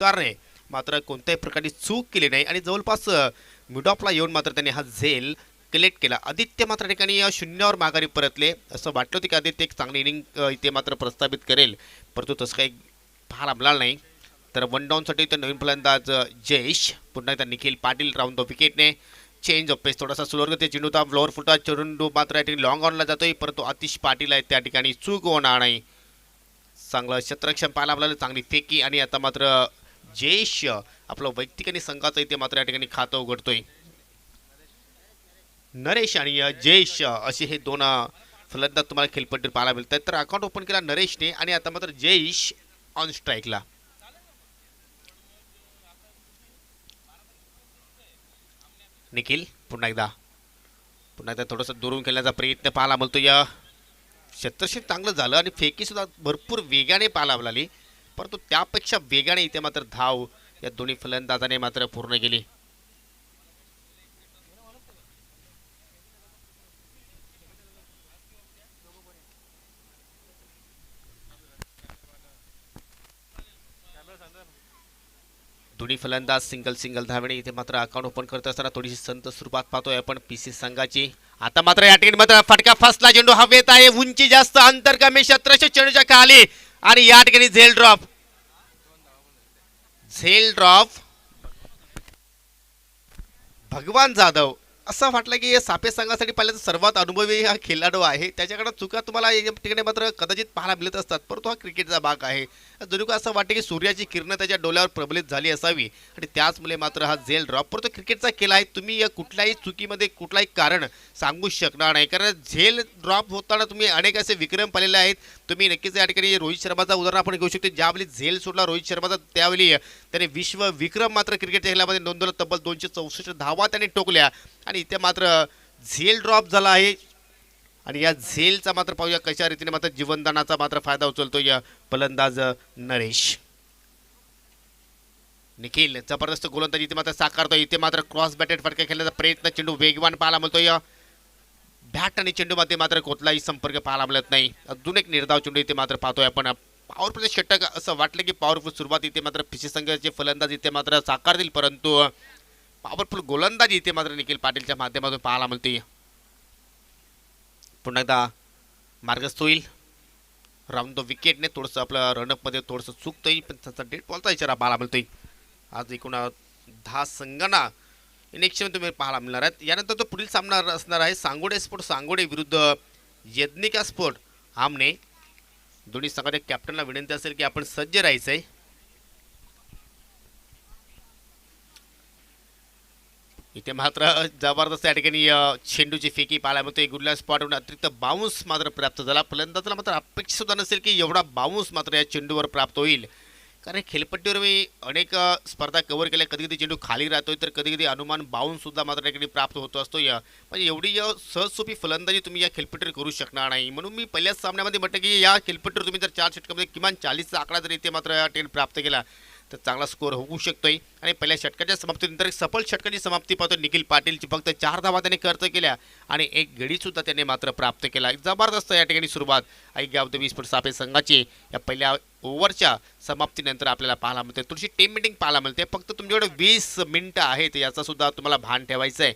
कारणे मात्र कोणत्याही प्रकारची चूक केली नाही आणि जवळपास मिड ऑफला येऊन मात्र त्यांनी हा झेल कलेक्ट केला. आदित्य मात्र ठिकाणी शून्यावर माघारी परतले. असं वाटलं होतं की आदित्य एक चांगली इनिंग इथे मात्र प्रस्थापित करेल, परंतु तसं काही पाहायला मिळालं नाही. तर वन डाऊनसाठी तर नवीन फलंदाज जयेश, पुन्हा एकदा निखिल पाटील राऊंड द विकेटने. चेंज ऑफ पेस थोडासा स्लोअर ते चेंडू होता फ्लोअर फुटा चेंडू मात्र या ठिकाणी लॉंग ऑनला जातोय, परंतु आतिश पाटील आहेत त्या ठिकाणी चूक होणार नाही. चांगलं क्षेत्ररक्षण पाहायला आपल्याला, चांगली फेकी आणि आता मात्र जयेश आपलं वैयक्तिक आणि संघाचं इथे मात्र या ठिकाणी खातं उघडतोय. नरेश आणि जयेश असे हे दोन फलंदाज तुम्हाला खेळपट्टीवर पाहायला मिळतात. तर अकाउंट ओपन केला नरेशने आणि आता मात्र जयेश ऑन स्ट्राईकला. निखिल पुन्हा एकदा थोडंसं दुरून खेळण्याचा प्रयत्न पाहायला मिळतो. या क्षेत्रक्षण चांगलं झालं आणि फेकी सुद्धा भरपूर वेगाने पाहायला मिळाली, परंतु त्यापेक्षा वेगाने इथे मात्र धाव या दोन्ही फलंदाजाने मात्र पूर्ण केली. दोन्ही फलंदाज सिंगल सिंगल धावेने इथे मात्र अकाउंट ओपन करत असताना थोडीशी संत सुरुवात पाहतोय आपण पीसी संघाची. आता मात्र या ठिकाणी मात्र फटका फसला, चेंडू हवेत आहे, उंची जास्त, अंतर कमी, क्षेत्ररक्षण चेंडूच्या खाली आणि या ठिकाणी झेल ड्रॉप भगवान जाधव. असं वाटलं की या सापे संघासाठी पहिल्यांदा सर्वात अनुभवी हा खेळाडू आहे, त्याच्याकडे चुका तुम्हाला या ठिकाणी मात्र कदाचित पाहायला मिळत असतात, परंतु हा क्रिकेटचा भाग आहे. जणू का असं वाटतं की सूर्याची किरणं त्याच्या डोळ्यावर प्रबलित झाली असावी आणि त्याचमुळे मात्र हा झेल ड्रॉप. परंतु क्रिकेटचा खेळ आहे, तुम्ही या कुठल्याही चुकीमध्ये कुठलाही कारण सांगू शकणार नाही, कारण झेल ड्रॉप होताना तुम्ही अनेक असे विक्रम पाहिलेले आहेत. तुम्ही नक्कीच या ठिकाणी रोहित शर्माचा उदाहरण आपण घेऊ शकतो. ज्यावेळी झेल सोडला रोहित शर्माचा त्यावेळी त्याने विश्व विक्रम मात्र क्रिकेटच्या खेळामध्ये नोंदवला. तब्बल 264 धावा त्याने टोकल्या आणि इथे मात्र झेल ड्रॉप झाला आहे आणि या झेलचा मात्र पाहूया कशा रीतीने मात्र जीवनदानाचा मात्र फायदा उचलतो या फलंदाज नरेश. निखिल जबरदस्त गोलंदाजी इथे मात्र साकारतो. इथे मात्र क्रॉस बॅटेड फटका खेळण्याचा प्रयत्न, चेंडू वेगवान पाहायला मिळतो. या बॅट आणि चेंडूमध्ये मात्र कुठलाही संपर्क पाहायला मिळत नाही. अजून एक निर्धाव चेंडू इथे मात्र पाहतोय आपण. पॉवरफुल षटक असं वाटलं की पॉवरफुल सुरुवात इथे मात्र पीसी संघाचे फलंदाज इथे मात्र साकारतील, परंतु पॉवरफुल गोलंदाजी इथे मात्र निखिल पाटीलच्या माध्यमातून पाहायला मिळते. पुन्हा एकदा मार्गस्थ होईल राऊंड द विकेटने. थोडंसं आपलं रनअपमध्ये थोडंसं चुकतंय, पण त्याचा डेट बॉलचा इशारा पाहायला मिळतोय. आज एकूण 10 संघांना इनिंग्समध्ये तुम्ही पाहायला मिळणार आहेत. यानंतर तो पुढील सामना असणार आहे सांगोडे स्पोर्ट सांगोडे विरुद्ध यज्ञिका स्पोर्ट आमने. दोन्ही संघाच्या कॅप्टनला विनंती असेल की आपण सज्ज राहायचं आहे. इथे मात्र जबरदस्त या ठिकाणी चेंडूची फेकी पाहायला मिळते. गुडल्या स्पॉटवरून अतिरिक्त बाउन्स मात्र प्राप्त झाला. फलंदाजाला मात्र अपेक्षा सुद्धा नसेल की एवढा बाउन्स मात्र या चेंडूवर प्राप्त होईल, कारण खेळपट्टीवर मी अनेक स्पर्धा कव्हर केल्या. कधी कधी चेंडू खाली राहतोय तर कधी कधी अनुमान बाउन्स सुद्धा मात्र या ठिकाणी प्राप्त होतो असतो. म्हणजे एवढी सहजसोपी फलंदाजी तुम्ही या खेळपट्टीवर करू शकणार नाही. म्हणून मी पहिल्याच सामन्यामध्ये म्हटलं की या खेळपट्टीवर तुम्ही जर 4 षटकामध्ये किमान 40चा आकडा जर इथे मात्र या ठिकाणी प्राप्त केला तर चांगला स्कोअर होऊ शकतोय. आणि पहिल्या षटकाच्या समाप्तीनंतर एक सफल षटकाची समाप्ती पाहतो. निखिल पाटीलची फक्त 4 धावा त्याने खर्च केल्या आणि एक गडीसुद्धा त्याने मात्र प्राप्त केला. एक जबरदस्त या ठिकाणी सुरुवात गाव 20 फूट सापे संघाची या पहिल्या ओव्हरच्या समाप्तीनंतर आपल्याला पाहायला मिळते. थोडीशी टीम मिटिंग पाहायला मिळते. फक्त तुमच्याकडे 20 मिनिटं आहेत, याचा सुद्धा तुम्हाला भान ठेवायचं आहे.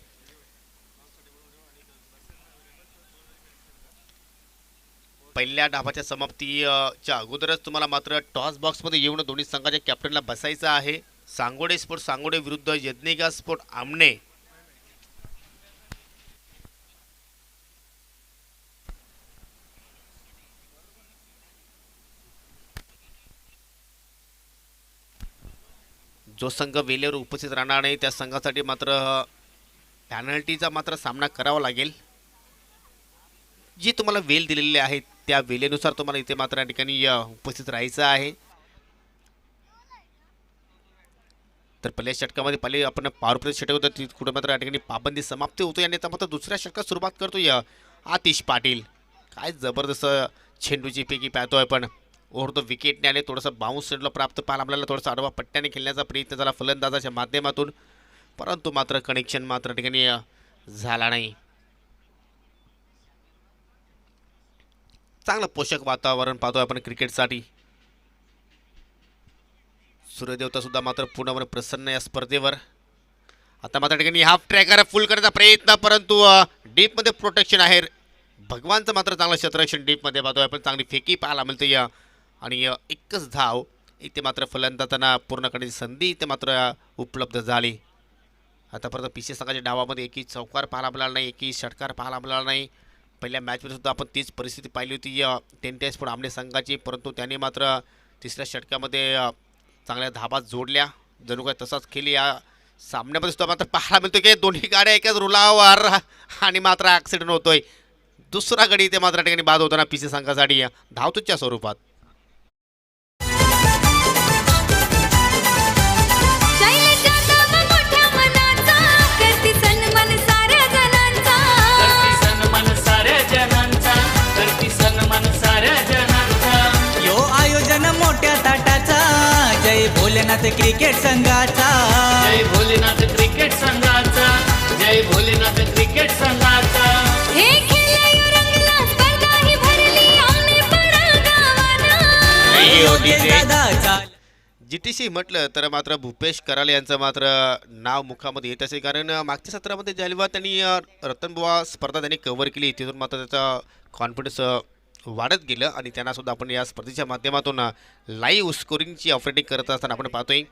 पहिल्या डावाच्या समाप्तीच्या अगोदरच तुम्हाला मात्र टॉस बॉक्समध्ये येऊन दोन्ही संघाच्या कॅप्टनला बसायचं आहे. सांगोडे स्पोर्ट सांगोडे विरुद्ध यज्ञिका स्पोर्ट आमने. जो संघ वेळेवर उपस्थित राहणार नाही त्या संघासाठी मात्र पॅनल्टीचा मात्र सामना करावा लागेल. जी तुम्हाला वेळ दिलेली आहे त्या वेळेनुसार तुम्हाला इथे मात्र या ठिकाणी उपस्थित राहायचं आहे. तर पहिल्या षटकामध्ये पहिले आपण पॉवर षटक होतं, ती कुठे मात्र या ठिकाणी पाबंदी समाप्ती होतो आणि आता मात्र दुसऱ्या षटकात सुरुवात करतो या आतिश पाटील. काय जबरदस्त चेंडूची पैकी पाहतोय आपण. ओव्हर द विकेटने आले, थोडंसं बाउन्स चेंडूला प्राप्त पाहायला आपल्याला, थोडासा आडवा पट्ट्याने खेळण्याचा प्रयत्न झाला फलंदाजाच्या माध्यमातून, परंतु मात्र कनेक्शन मात्र ठिकाणी झाला नाही. चांगलं पोषक वातावरण पाहतोय आपण क्रिकेटसाठी. सूर्यदेवता सुद्धा मात्र पूर्णपणे प्रसन्न या स्पर्धेवर. आता मात्र ठिकाणी हाफ ट्रॅकर फुल करण्याचा प्रयत्न, परंतु डीपमध्ये प्रोटेक्शन आहे. भगवानचं मात्र चांगलं क्षेत्ररक्षण डीपमध्ये पाहतोय आपण. चांगली फेकी पाहायला मिळते या आणि एकच धाव इथे मात्र फलंदाजांना पूर्ण करण्याची संधी इथे मात्र उपलब्ध झाली. आतापर्यंत पीसी संघाच्या डावामध्ये एकही चौकार पाहायला मिळाला नाही, एकही षटकार पाहायला मिळाला नाही. पहिल्या मॅचमध्ये सुद्धा आपण तीच परिस्थिती पाहिली होती या 10 टेस्ट पण आमने संघाची, परंतु त्यांनी मात्र तिसऱ्या षटकामध्ये चांगल्या धाबा जोडल्या. जणू काय तसाच खेळ या सामन्यामध्ये सुद्धा मात्र पाहायला मिळतो की दोन्ही गाड्या एकाच रुलावर आणि मात्र ॲक्सिडेंट होतोय. दुसरा गडी इथे मात्र ठिकाणी बाद होताना पीसी संघासाठी धावतूच्या स्वरूपात. जय भोलेनाथ क्रिकेट संघाचा, जय भोलेनाथ क्रिकेट संघाचा, जय भोलेनाथ क्रिकेट संघाचा. हे खेळ रंगला स्पर्धा ही भरली आम्ही दादाचा. जीटीसी म्हटलं तर मात्र भूपेश कराले यांचं मात्र नाव मुखामध्ये येत असेल, कारण मागच्या सत्रामध्ये जेव्हा त्यांनी रतनबुवा स्पर्धा त्यांनी कव्हर केली तिथून मात्र त्याचा कॉन्फिडन्स वाढत गेलं आणि त्यांना सुद्धा आपण या स्पर्धेच्या माध्यमातून लाईव्ह स्कोरिंगची ऑपरेटिंग करत असताना आपण पाहतोय.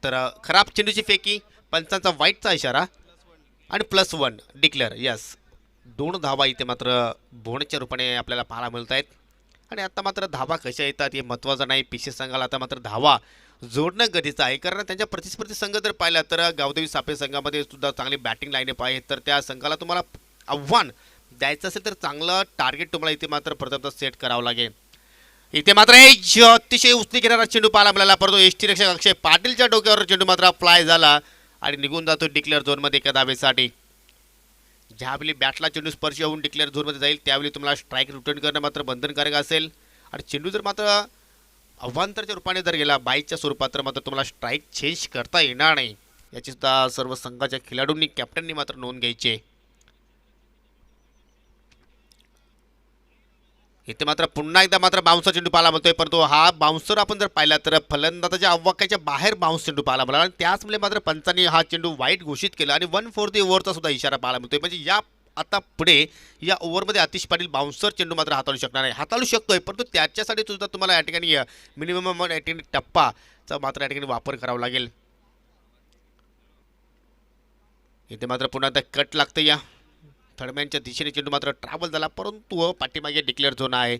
तर खराब चेंडूची फेकी, पंचांचा वाईटचा इशारा आणि +1 डिक्लेअर. यस, 2 धावा इथे मात्र बोनसच्या रूपाने आपल्याला पाहायला मिळत आहेत. आणि आता मात्र धावा कशा येतात हे महत्त्वाचं नाही. पीसी संघाला आता मात्र धावा जोडणं गरजेचं आहे, कारण त्यांच्या प्रतिस्पर्धी संघ जर पाहिला तर गावदेवी सापे संघामध्ये सुद्धा चांगली बॅटिंग लाईनअप आहे. तर त्या संघाला तुम्हाला आव्हान द्यायचं असेल तर चांगलं टार्गेट तुम्हाला इथे मात्र प्रथमतः सेट करावं लागेल. इथे मात्र अतिशय उचली घेणारा चेंडू पाहायला मिळाला, परंतु एसटी रक्षक अक्षय पाटीलच्या डोक्यावर चेंडू मात्र फ्लाय झाला आणि निघून जातो डिक्लेअर झोनमध्ये एका धावेसाठी. ज्यावेळी बॅटला चेंडू स्पर्श होऊन डिक्लेअर झोनमध्ये जाईल त्यावेळी तुम्हाला स्ट्राईक रिटर्न करणं मात्र बंधनकारक असेल. आणि चेंडू जर मात्र अवांतरच्या रूपाने जर गेला बाईच्या स्वरूपात तर मात्र तुम्हाला स्ट्राईक चेंज करता येणार नाही. याची सुद्धा सर्व संघाच्या खेळाडूंनी कॅप्टननी मात्र नोंद घ्यायची आहे. इथे मात्र पुन्हा एकदा मात्र बाउन्सर चेंडू पाहायला मिळतोय, परंतु हा बाउन्सर आपण जर पाहिला तर फलंदाजाच्या अव्वाक्याच्या बाहेर बाउन्स चेंडू पाहायला मिळाला आणि त्याचमुळे मात्र पंचांनी हा चेंडू वाईट घोषित केला आणि 1/4 ओव्हरचा सुद्धा इशारा पाहायला मिळतोय. म्हणजे या आता पुढे या ओव्हरमध्ये आतिश पाटील बाउन्सर चेंडू मात्र हाताळू शकणार नाही. हाताळू शकतोय, परंतु त्याच्यासाठी सुद्धा तुम्हाला या ठिकाणी मिनिमम या ठिकाणी टप्पाचा मात्र या ठिकाणी वापर करावा लागेल. इथे मात्र पुन्हा एकदा कट लागतं या थर्डमॅनच्या दिशेने चेंडू मात्र ट्रॅव्हल झाला, परंतु पाठीमागे डिक्लेअर झोन आहे.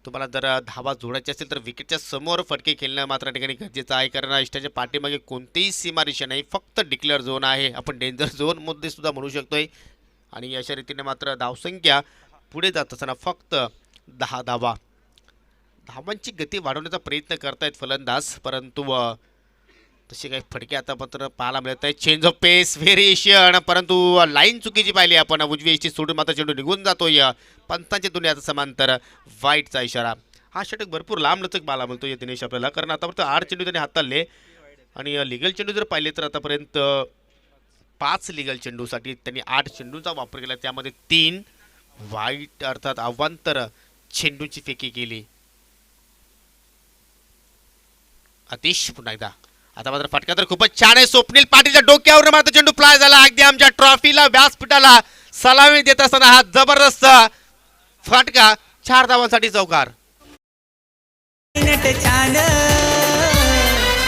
तुम्हाला जर धावा जोडायची असेल तर विकेटच्या समोर फटके खेळणं मात्र ठिकाणी गरजेचं आहे, कारण इष्टाच्या पाठीमागे कोणतीही सीमारेषा नाही, फक्त डिक्लेअर झोन आहे. आपण डेंजर झोनमध्ये सुद्धा म्हणू शकतोय. आणि अशा रीतीने मात्र धावसंख्या पुढे जात असताना फक्त 10 धावा. धावांची गती वाढवण्याचा प्रयत्न करतायत फलंदाज, परंतु तसे काही फटके आता मात्र पाहायला मिळत आहे. चेंज ऑफ पेस, व्हेरिएशन, परंतु लाईन चुकीची पाहिली आपण. उजवी एसटी सोडून मात्र चेंडू निघून जातोय. पंचांच्या दुनियाचा समांतर वाईटचा इशारा. हा षटक भरपूर लांब लचक पाहायला मिळतो या दिनेश आपल्याला, कारण आतापर्यंत 8 चेंडू त्यांनी हाताळले आणि लिगल चेंडू जर पाहिले तर आतापर्यंत 5 लिगल चेंडूसाठी त्यांनी 8 चेंडूंचा वापर केला, त्यामध्ये 3 वाईट अर्थात अवांतर चेंडूची फेकी केली. अतिश पुन्हा एकदा आता मात्र फटका तर खूपच छान आहे. स्वप्नील पाटीलच्या डोक्यावर मात्र चेंडू फ्लाय झाला. अगदी आमच्या ट्रॉफीला व्यासपीठाला सलामी देत असताना हा जबरदस्त फटका. 4 धावांसाठी चौकार. छान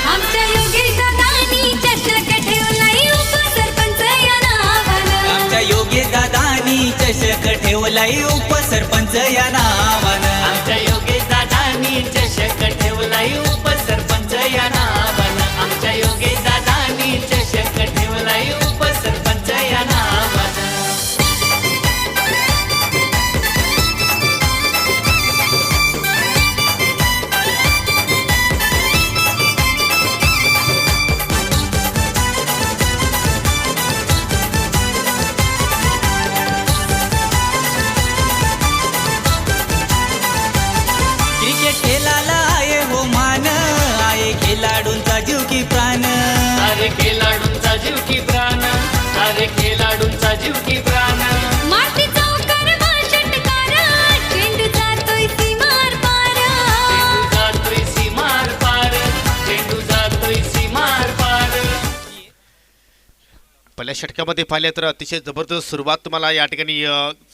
आमच्या योगेश दादानी चषक ठेवलाय उपसरपंच या नावानं. आमच्या योगेश दादानी चषक ठेवलाय उपसरपंच या नावानं. आमच्या योगेश दादांनी चषक ठेवलाय उपसरपंच या नावानं. आमच्या योगेश दादांनी चषक ठेवलाय उपसरपंच या नावानं. क्रिकेट खेळाला आहे हो मान, आहे खेळाडूंचा जीव की प्राण. अरे खेळाडूंचा जीव की प्राण, अरे खेळाडूंचा जीव की प्राण. मातीचा करवा षटकार चेंडू जातोय सीमार पार. चेंडू जातोय सीमार पार, चेंडू जातोय पहिल्या षटकामध्ये पाहिले तर अतिशय जबरदस्त सुरुवात तुम्हाला या ठिकाणी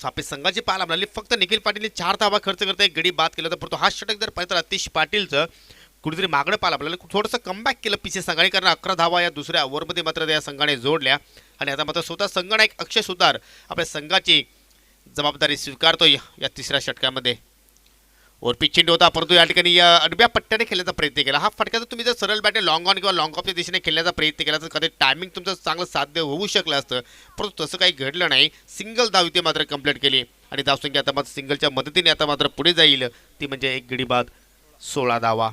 सापे संघाची पाहायला मिळाली. फक्त निखिल पाटीलने 4 धावा खर्च करता एक गडी बाद केला होता, परंतु हा षटक जर पाहिलं तर आतिश पाटीलचं कुठेतरी मागणं पाहायला मिळालं. थोडंसं कमबॅक केलं पीछे संघाने, कारण 11 धावा या दुसऱ्या ओव्हरमध्ये मात्र या संघाने जोडल्या आणि आता मात्र स्वतः संघनायक अक्षय सुतार आपल्या संघाची जबाबदारी स्वीकारतोय या तिसऱ्या षटकामध्ये. ओरपी चेंडू होता, परंतु या ठिकाणी अडब्या पट्ट्याने खेळण्याचा प्रयत्न केला. हा फटका जर तुम्ही जर सरळ बॅटने लॉंग ऑन किंवा लॉंग ऑफच्या दिशेने खेळण्याचा प्रयत्न केला तर कधी टायमिंग तुमचं चांगलं साध्य होऊ शकलं असतं, परंतु तसं काही घडलं नाही. सिंगल धाव इथे मात्र कंप्लीट केली आणि धावसंख्या आता मात्र सिंगलच्या मदतीने आता मात्र पुढे जाईल, ती म्हणजे एक गडी बाद 16 धावा.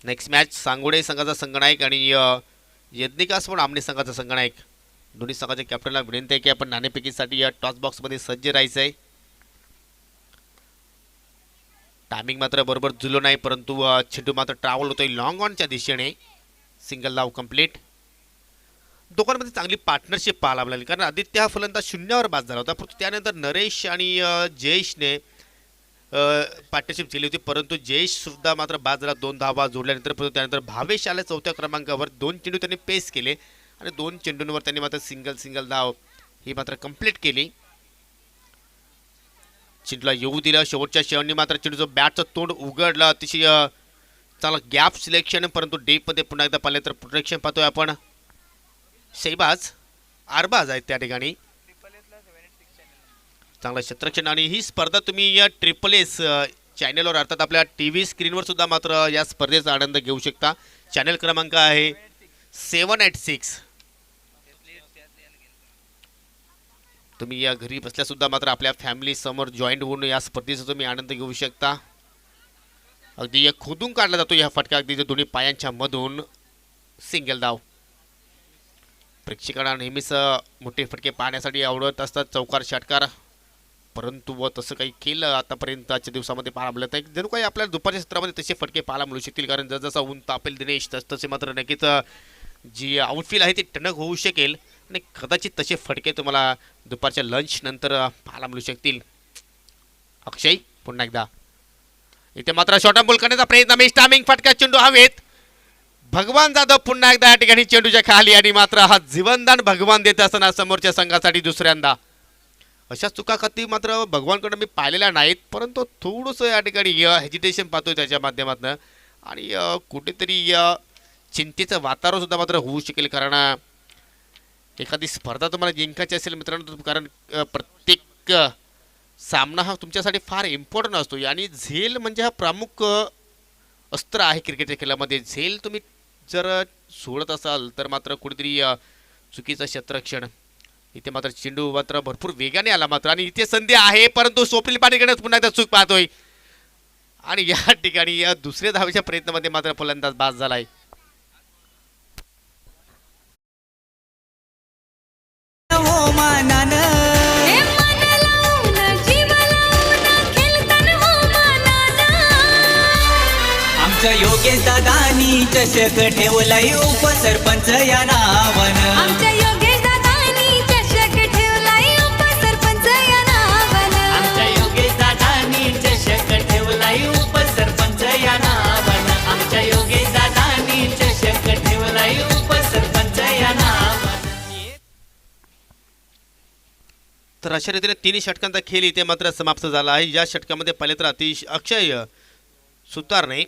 नेक्स्ट मॅच सांगोडे संघाचा संघनायक आणि यज्ञिकास पण आमने संघाचा संघनायक. दोन्ही संघाच्या कॅप्टनला विनंती आहे की आपण नाणेफेकीसाठी या टॉस बॉक्समध्ये सज्ज राहायचं आहे. टायमिंग मात्र बरोबर जुलो नाही, परंतु चेंडू मात्र ट्रॅव्हल होतोय लॉंग ऑनच्या दिशेने. सिंगल धाव कंप्लीट. दोघांमध्ये चांगली पार्टनरशिप पाहायला मिळाली, कारण आदित्य हा फलंदाज शून्यावर बाद झाला होता, परंतु त्यानंतर नरेश आणि जयेशने पार्टनरशिप केली होती, परंतु जयेश सुद्धा मात्र बाद झाला 2 धावा जोडल्यानंतर. परंतु त्यानंतर भावेश आल्या 4थ्या क्रमांकावर. 2 चेंडू त्यांनी पेस केले आणि 2 चेंडूंवर त्यांनी मात्र सिंगल धाव ही मात्र कंप्लीट केली. चेंडूला येऊ दिलं. शेवटच्या शेवटनी मात्र चेंडूचं बॅटचं तोंड उघडलं. अतिशय चांगला गॅप सिलेक्शन, परंतु डीपमध्ये पुन्हा एकदा पाहिलं तर प्रोटेक्शन पाहतोय आपण. शैबाज अरबाज आहेत त्या ठिकाणी. चांगलं क्षेत्ररक्षण आणि ही स्पर्धा तुम्ही या SSS चॅनलवर अर्थात आपल्या TV स्क्रीनवर सुद्धा मात्र या स्पर्धेचा आनंद घेऊ शकता. चॅनल क्रमांक आहे 786. तुम्ही या घरी बसल्या सुद्धा मात्र आपल्या फॅमिली समोर जॉईंट होऊन या स्पर्धेचा तुम्ही आनंद घेऊ शकता. अगदी एक खोदून काढला जातो या फटका, अगदी दोन्ही पायांच्या मधून. सिंगल धाव. प्रेक्षकांना नेहमीच मोठे फटके पाहण्यासाठी आवडत असतात, चौकार षटकार, परंतु व तसं काही केलं आतापर्यंत आजच्या दिवसामध्ये पाहायला मिळत नाही. जणू काही आपल्याला दुपारच्या सत्रामध्ये तसे फटके पाहायला मिळू शकतील, कारण जसजसा ऊन तापेल दिनेश तसे मात्र नक्कीच जी आउटफील आहे ती टणक होऊ शकेल आणि कदाचित तसे फटके तुम्हाला दुपारच्या लंच नंतर पाहायला मिळू शकतील. अक्षय पुन्हा एकदा इथे मात्र शॉर्ट बॉल करण्याचा प्रयत्न. मिस टायमिंग फटका, चेंडू हवेत. भगवान जाधव पुन्हा एकदा या ठिकाणी चेंडूच्या खाली आणि मात्र हा जीवनदान भगवान देत असताना समोरच्या संघासाठी दुसऱ्यांदा. अशा चुका कधी मात्र भगवानकडे मी पाहिलेल्या नाहीत, परंतु थोडंसं या ठिकाणी हेजिटेशन पाहतोय त्याच्या माध्यमातून आणि कुठेतरी चिंतेचं वातावरण सुद्धा मात्र होऊ शकेल, कारण एखादी स्पर्धा तुम्हाला जिंकायची असेल मित्रांनो, कारण प्रत्येक सामना हा तुमच्यासाठी फार इम्पॉर्टंट असतो आणि झेल म्हणजे हा प्रमुख अस्त्र आहे क्रिकेटच्या खेळामध्ये. झेल तुम्ही जर सोडत असाल तर मात्र कुठेतरी चुकीचं क्षेत्ररक्षण. इथे मात्र चेंडू मात्र भरपूर वेगाने आला मात्र आणि इथे संधी आहे, परंतु स्वप्नील पाटीलकडे पुन्हा एकदा चूक पाहतोय आणि या ठिकाणी या दुसऱ्या धावेच्या प्रयत्नामध्ये मात्र फलंदाज बाद झालाय. हो मानानं हे मन लावून जीव लावून खेळतान हो मनानं. आमच्या योगेश दादानी चषक ठेवलाय उपसरपंच या नावानं. आमच्या योगेश दादानी चषक ठेवलाय उपसरपंच या नावानं. आमच्या योगेश दादानी चषक ठेवलाय उपसरपंच या नावानं. आमच्या योगेश दादानी चषक ठेवलाय उपसरपंच या नावानं. तर अशा रीतीने 3 षटकांचा खेळ इथे मात्र समाप्त झाला आहे. या षटकामध्ये पहिले तर अक्षय सुतारने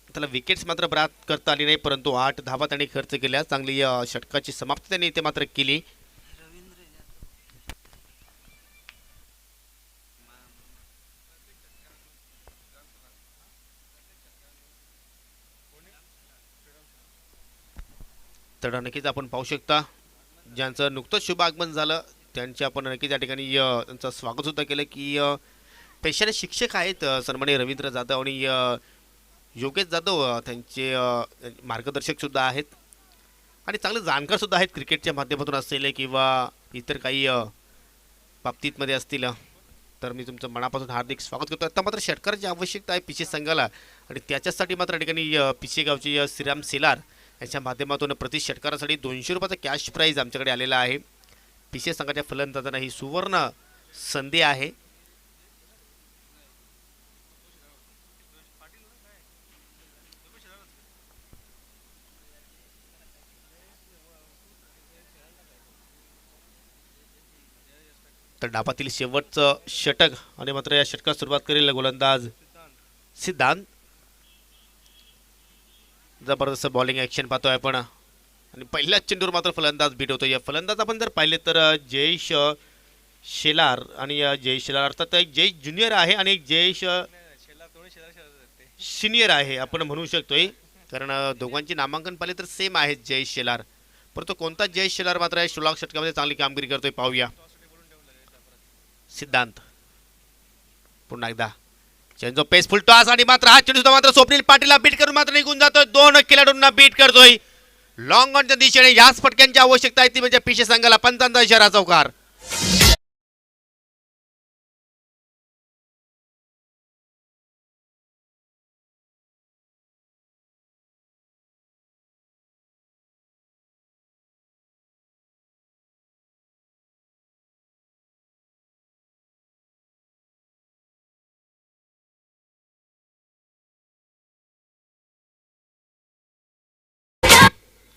त्याला विकेट्स मात्र बाद करता आली नाही, परंतु 8 धावा त्यांनी खर्च केल्या. चांगली षटकाची समाप्ती त्यांनी इथे मात्र केली. तर नक्कीच आपण पाहू शकता ज्यांचं नुकतंच शुभ आगमन झालं त्यांचे आपण नक्कीच या ठिकाणी त्यांचं स्वागत सुद्धा केलं की पेशाने शिक्षक आहेत सन्माननीय रवींद्र जाधव आणि योगेश जाधव त्यांचे मार्गदर्शक सुद्धा आहेत आणि चांगले जाणकार सुद्धा आहेत क्रिकेटच्या माध्यमातून असलेले किंवा इतर काही बाबतीतमध्ये असतील. तर मी तुमचं मनापासून हार्दिक स्वागत करतो. आता मात्र षटकाराची आवश्यकता आहे पिछे संघाला आणि त्याच्यासाठी मात्र या ठिकाणी पिछे गावचे श्रीराम सेलार यांच्या माध्यमातून प्रति षटकारासाठी 200 रुपयाचा कॅश प्राईज आमच्याकडे आलेला आहे. पिछे संघाच्या फलंदाजांना ही सुवर्ण संधी आहे. मात्र डाबातील शेवटचं षटक आणि मात्र या षटकात सुरुवात करेल गोलंदाज सिद्धांत. जबरदस्त बॉलिंग ॲक्शन पाहतोय आपण आणि पहिल्याच चेंडूवर मात्र फलंदाज बीट होतो. या फलंदाज आपण जर पाहिले तर जयेश शेलार आणि जयेश शेलार अर्थात एक जयेश ज्युनियर आहे आणि एक जयेश सिनियर आहे आपण म्हणू शकतोय, कारण दोघांची नामांकन पाहिले तर सेम आहेत जयेश शेलार. परंतु कोणता जयेश शेलार मात्र या 16 षटकामध्ये चांगली कामगिरी करतोय पाहूया. सिद्धांत पुन्हा एकदा चेंजो पेसफुल टॉस आणि मात्र हा चेंडू मात्र स्वप्नील पाटीलला बीट करून मात्र निघून जातोय. 2 खेळाडूंना बीट करतोय लॉंग ऑनच्या दिशेने. याच फटक्यांची आवश्यकता आहे ती म्हणजे पिशे संघाला 55 इशारा चौकार.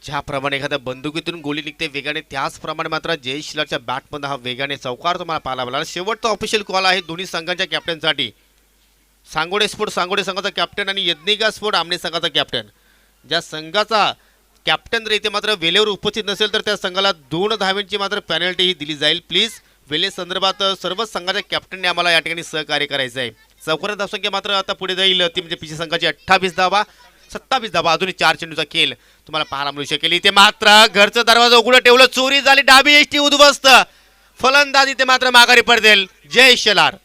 ज्याप्रमाणे एखाद्या बंदुकीतून गोळी निघते वेगाने, त्याचप्रमाणे मात्र जय शिलारच्या बॅटमध्ये हा वेगाने चौकार तुम्हाला पाहायला मिळाला. शेवटचा ऑफिशियल कॉल आहे दोन्ही संघांच्या कॅप्टनसाठी. सांगोडे स्पोर्ट सांगोडे संघाचा कॅप्टन आणि यज्ञिका स्पोर्ट आमने संघाचा कॅप्टन. ज्या संघाचा कॅप्टन जर इथे मात्र वेळेवर उपस्थित नसेल तर त्या संघाला 2 धावांची मात्र पेनल्टी ही दिली जाईल. प्लीज वेळे संदर्भात सर्व संघाच्या कॅप्टनने आम्हाला या ठिकाणी सहकार्य करायचं आहे. चौकार धावसंख्या मात्र आता पुढे जाईल ती म्हणजे पिछे संघाची 28 धावा, 27 धावा. अजूनही 4 चेंडूचा खेळ तुम्हाला पाहायला मिळू शकेल. इथे मात्र घरचं दरवाजा उघडं ठेवलं, चोरी झाली, डाबी एसटी उद्ध्वस्त. फलंदाज इथे मात्र माघारी पडतील जय शेलार.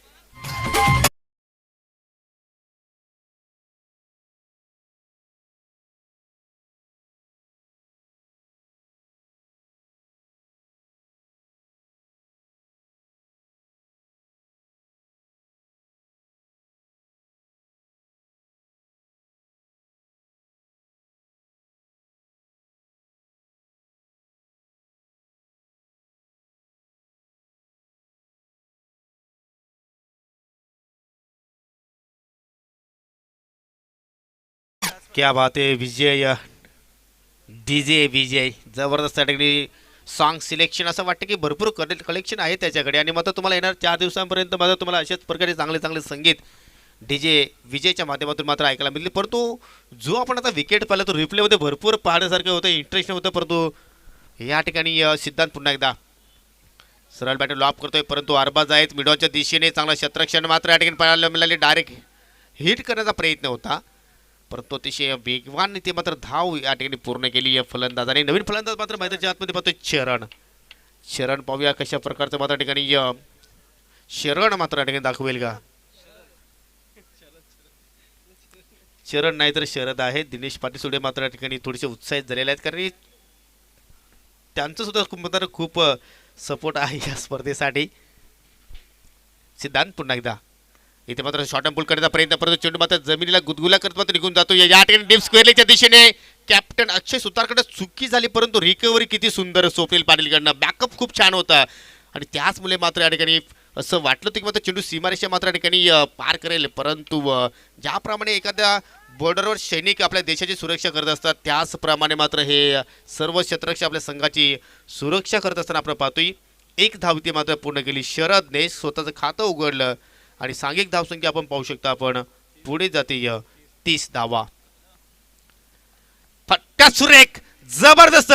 क्या बात आहे विजय, डीजे विजय जबरदस्त ठिकाणी सॉन्ग सिलेक्शन. असं वाटतं की भरपूर कलेक्शन आहे त्याच्याकडे आणि मात्र तुम्हाला येणार 4 दिवसांपर्यंत मात्र तुम्हाला अशाच प्रकारे चांगले चांगले संगीत डीजे विजयच्या माध्यमातून मात्र ऐकायला मिळते. परंतु जो आपण आता विकेट पाहिला तो रिप्लेमध्ये भरपूर पाहण्यासारखं होतं, इंटरेस्टिंग होतं. परंतु या ठिकाणी सिद्धांत पुन्हा एकदा सरळ बॅटर लॉप करतोय, परंतु अरबाज आहेत मिडॉनच्या दिशेने चांगला क्षेत्ररक्षण मात्र या ठिकाणी पाहायला मिळाले. डायरेक्ट हिट करण्याचा प्रयत्न होता, परंतु अतिशय वेगवान ते मात्र धाव या ठिकाणी पूर्ण केली या फलंदाजाने. नवीन फलंदाज मात्र मैदानाच्या आतमध्ये पाहतोय शरण पाहूया कशा प्रकारचं मात्र ठिकाणी शरण मात्र या ठिकाणी दाखवेल का. शरण नाही तर शरद आहे. दिनेश पाटील सुडे मात्र या ठिकाणी थोडेसे उत्साहित झालेले आहेत, कारण त्यांचं सुद्धा खूप सपोर्ट आहे या स्पर्धेसाठी. सिद्धांत पुन्हा एकदा इथे मात्र शॉर्ट पुल करण्याचा प्रयत्न, परंतु चेंडू मात्र जमिनीला गुदगुला करत मात्र निघून जातो. या ठिकाणी डीप स्क्वेअरच्या दिशेने कॅप्टन अक्षय सुतारकडे चुकी झाली, परंतु रिकव्हरी किती सुंदर स्वप्नील पाटीलकडनं. बॅकअप खूप छान होता आणि त्याचमुळे मात्र या ठिकाणी असं वाटलं होतं की मात्र चेंडू सीमारेषा मात्र या ठिकाणी पार करेल. परंतु ज्याप्रमाणे एखाद्या बॉर्डरवर सैनिक आपल्या देशाची सुरक्षा करत असतात, त्याचप्रमाणे मात्र हे सर्व क्षेत्ररक्षक आपल्या संघाची सुरक्षा करत असताना आपण पाहतोय. 1 धाव ती मात्र पूर्ण केली. शरदने स्वतःचं खातं उघडलं आणि सांघिक धावसंख्या आपण पाहू शकता. आपण पुढे जाते 30 धावा. फटका सुरेख जबरदस्त,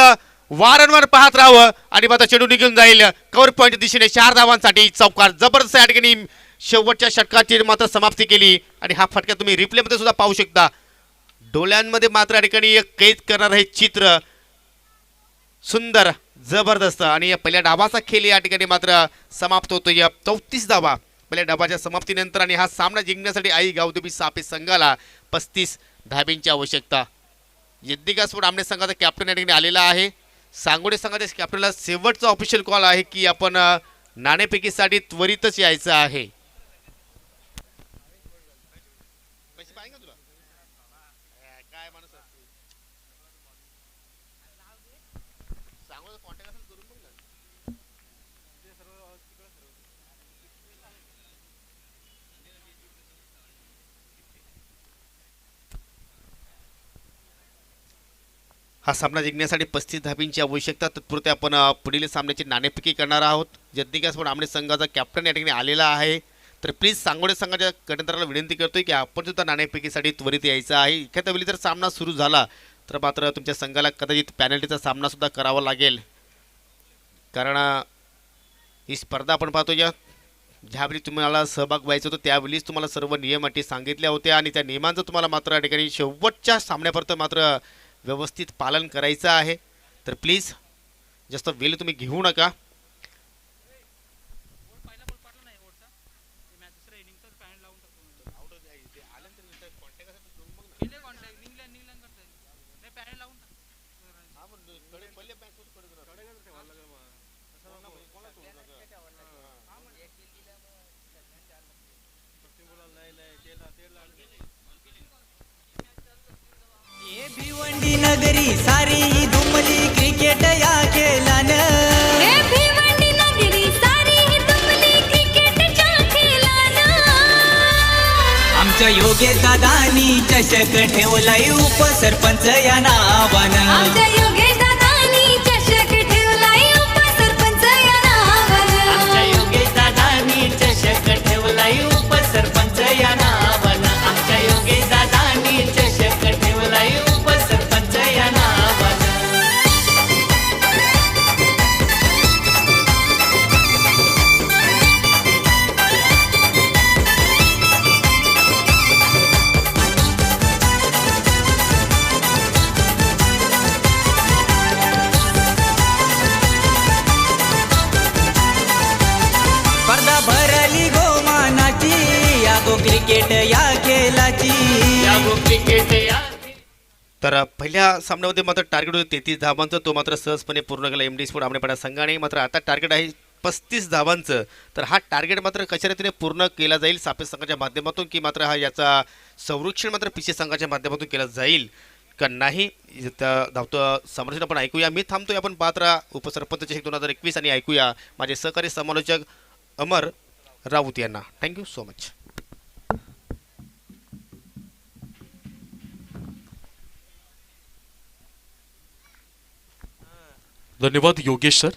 वारंवार पाहत राहावं आणि मात्र चेंडू निघून जाईल कव्हर पॉईंट दिशेने. 4 धावांसाठी चौकार. जबरदस्त या ठिकाणी शेवटच्या षटकाची मात्र समाप्ती केली आणि हा फटका तुम्ही रिप्लेमध्ये सुद्धा पाहू शकता. डोळ्यांमध्ये मात्र या ठिकाणी कैद करणार हे चित्र सुंदर जबरदस्त. आणि या पहिल्या डावाचा खेळ या ठिकाणी मात्र समाप्त होतो. या 34 धावा पहिल्या डावाच्या समाप्तीनंतर आणि हा सामना जिंकण्यासाठी आई गावदेवी सापे संघाला 35 धाब्यांची आवश्यकता. यज्ञिका स्पोर्ट आमने संघाचा कॅप्टन या ठिकाणी आलेला आहे. सांगोडे संघाच्या कॅप्टनला शेवटचा ऑफिशियल कॉल आहे की आपण नाणेफेकीसाठी त्वरितच यायचं आहे. हा सामना जिंकण्यासाठी 35 धाबींची आवश्यकता. तत्पुरते आपण पुढील सामन्याची नाणेफेकी करणार आहोत. जगदिकास पण आमने संघाचा कॅप्टन या ठिकाणी आलेला आहे. तर प्लीज सांगोडे संघाच्या कर्णधाराला विनंती करतोय की आपण सुद्धा नाणेफेकीसाठी त्वरित यायचं आहे. एखाद्या वेळी जर सामना सुरू झाला तर मात्र तुमच्या संघाला कदाचित पॅनल्टीचा सामना सुद्धा करावा लागेल. कारण ही स्पर्धा आपण पाहतो ज्यावेळी तुम्हाला सहभाग व्हायचा होता त्यावेळीच तुम्हाला सर्व नियम अटी सांगितल्या होत्या आणि त्या नियमांचं तुम्हाला मात्र या ठिकाणी शेवटच्या सामन्यापर्यंत मात्र व्यवस्थित पालन करायचं आहे. तर प्लीज जास्त वेळ तुम्ही घेऊ नका. ये भिवंडी नगरी सारी दुमली क्रिकेट या खेळानं हे भिवंडी नगरी सारी तुमली क्रिकेटच्या खेळानं. आमच्या योगेश दादानी चषक ठेवलाय उपसरपंच या नावानं. आमच्या योगेश दादानी चषक ठेवलाय उपसरपंच या नावानं. आमच्या योगेश दादानी चषक ठेवलाय उपसरपंच या नावानं. आमच्या योगेश दादानी चषक ठेवलाय उपसरपंच या नावानं. स्पर्धा भरली गोमानाची या गो क्रिकेट या खेळाची. या गो क्रिकेट या तर पहिल्या सामन्यामध्ये मात्र टार्गेट होतं 33 धावांचं. तो मात्र सहजपणे पूर्ण केला एम डी स्पोर्ट आमनेपाडा संघाने. मात्र आता टार्गेट आहे 35 धावांचं. तर हा टार्गेट मात्र कशा रीतीने पूर्ण केला जाईल सापे संघाच्या माध्यमातून की मात्र हा याचा संरक्षण मात्र पीसी संघाच्या माध्यमातून केलं जाईल का नाही धावतं समर्थन आपण ऐकूया. मी थांबतोय, आपण पाहत राहा उपसरपंच चषक 2021 आणि ऐकूया माझे सहकारी समालोचक अमर राऊत यांना. Thank you so much. धन्यवाद योगेश सर.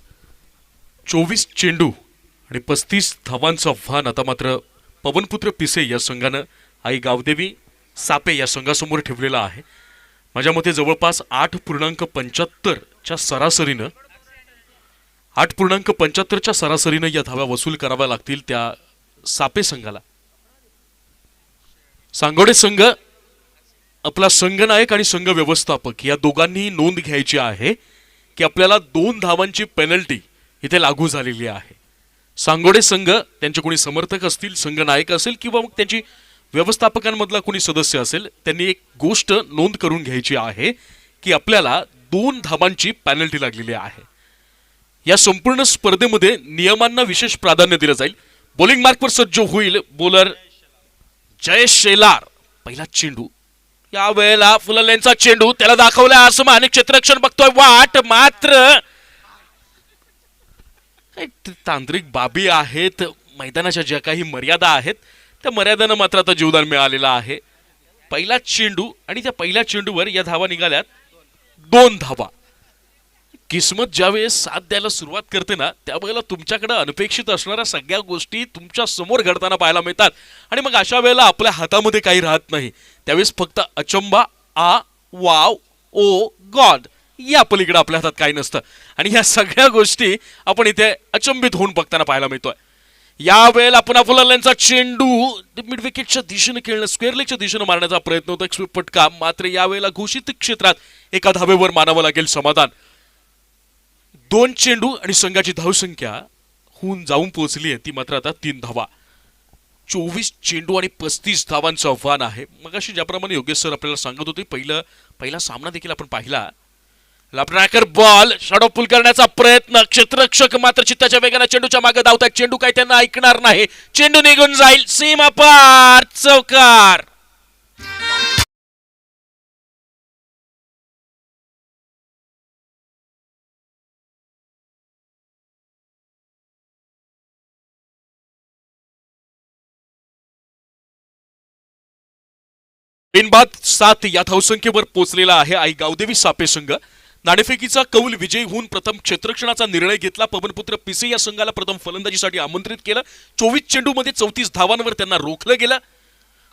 24 चेंडू आणि 35 धावांचं आव्हान आता मात्र पवनपुत्र पिसे या संघानं आई गावदेवी सापे या संघासमोर ठेवलेला आहे. माझ्या मते जवळपास 8.75च्या सरासरीनं 8.75च्या सरासरीनं या धाव्या वसूल कराव्या लागतील त्या सापे संघाला. सांगोडे संघ आपला संघनायक आणि संघ व्यवस्थापक या दोघांनी नोंद घ्यायची आहे की आपल्याला 2 धावांची पेनल्टी इथे लागू झालेली आहे. सांगोडे संघ त्यांचे कोणी समर्थक असतील, संघनायक असेल किंवा मग त्यांची व्यवस्थापकांमधला कोणी सदस्य असेल, त्यांनी एक गोष्ट नोंद करून घ्यायची आहे की आपल्याला 2 धावांची पेनल्टी लागलेली आहे. या संपूर्ण स्पर्धेमध्ये नियमांना विशेष प्राधान्य दिलं जाईल. बॉलिंग मार्कवर सज्ज होईल बॉलर जयेश शेलार. पहिला चेंडू या वेळेला फुललेंचा चेंडू त्याला दाखवला असं अनेक क्षेत्ररक्षण बघतोय वाट. मात्र तांत्रिक बाबी आहेत, मैदानाच्या ज्या काही मर्यादा आहेत त्या मर्यादांना मात्र आता जीवदान मिळालेलं आहे. पहिला चेंडू आणि त्या पहिल्या चेंडूवर या धावा निघाल्यात 2 धावा. किस्मत ज्यावेळेस साथ द्यायला सुरुवात करते ना त्यावेळेला तुमच्याकडे अनपेक्षित असणाऱ्या सगळ्या गोष्टी तुमच्या समोर घडताना पाहायला मिळतात आणि मग अशा वेळेला आपल्या हातामध्ये काही राहत नाही. त्यावेळेस फक्त अचंबा, आ वाव, ओ गॉड या पलीकडे आपल्या हातात काही नसतं आणि ह्या सगळ्या गोष्टी आपण इथे अचंबित होऊन बघताना पाहायला मिळतोय. यावेळेला पुन्हा फुलरल्यांचा चेंडू मिड विकेटच्या दिशेने खेळणं, स्क्वेअर लेगच्या दिशेने मारण्याचा प्रयत्न होता, एक फटका. मात्र यावेळेला घोषित क्षेत्रात एका धावेवर मानावं लागेल समाधान. 2 चेंडू आणि संघाची धावसंख्या होऊन जाऊन पोहोचली आहे ती मात्र आता 3 धावा. 24 चेंडू आणि 35 धावांचं आव्हान आहे. मग अशी ज्याप्रमाणे योगेश सर आपल्याला सांगत होते पहिला सामना देखील आपण पाहिला. लापराकर बॉल शॅडो पुल करण्याचा प्रयत्न, क्षेत्ररक्षक मात्र चित्ताच्या वेगाने चेंडूच्या मागे धावतात. चेंडू काही त्यांना ऐकणार नाही, चेंडू निघून जाईल सीमा पार, चौकार. बिनबाद 7 या धावसंख्येवर पोहोचलेला आहे आई गावदेवी सापे संघ. नाणेफेकीचा कौल विजयी होऊन प्रथम क्षेत्ररक्षणाचा निर्णय घेतला. पवनपुत्र पिसे या संघाला प्रथम फलंदाजीसाठी आमंत्रित केलं. 24 चेंडूमध्ये 34 धावांवर त्यांना रोखलं गेलं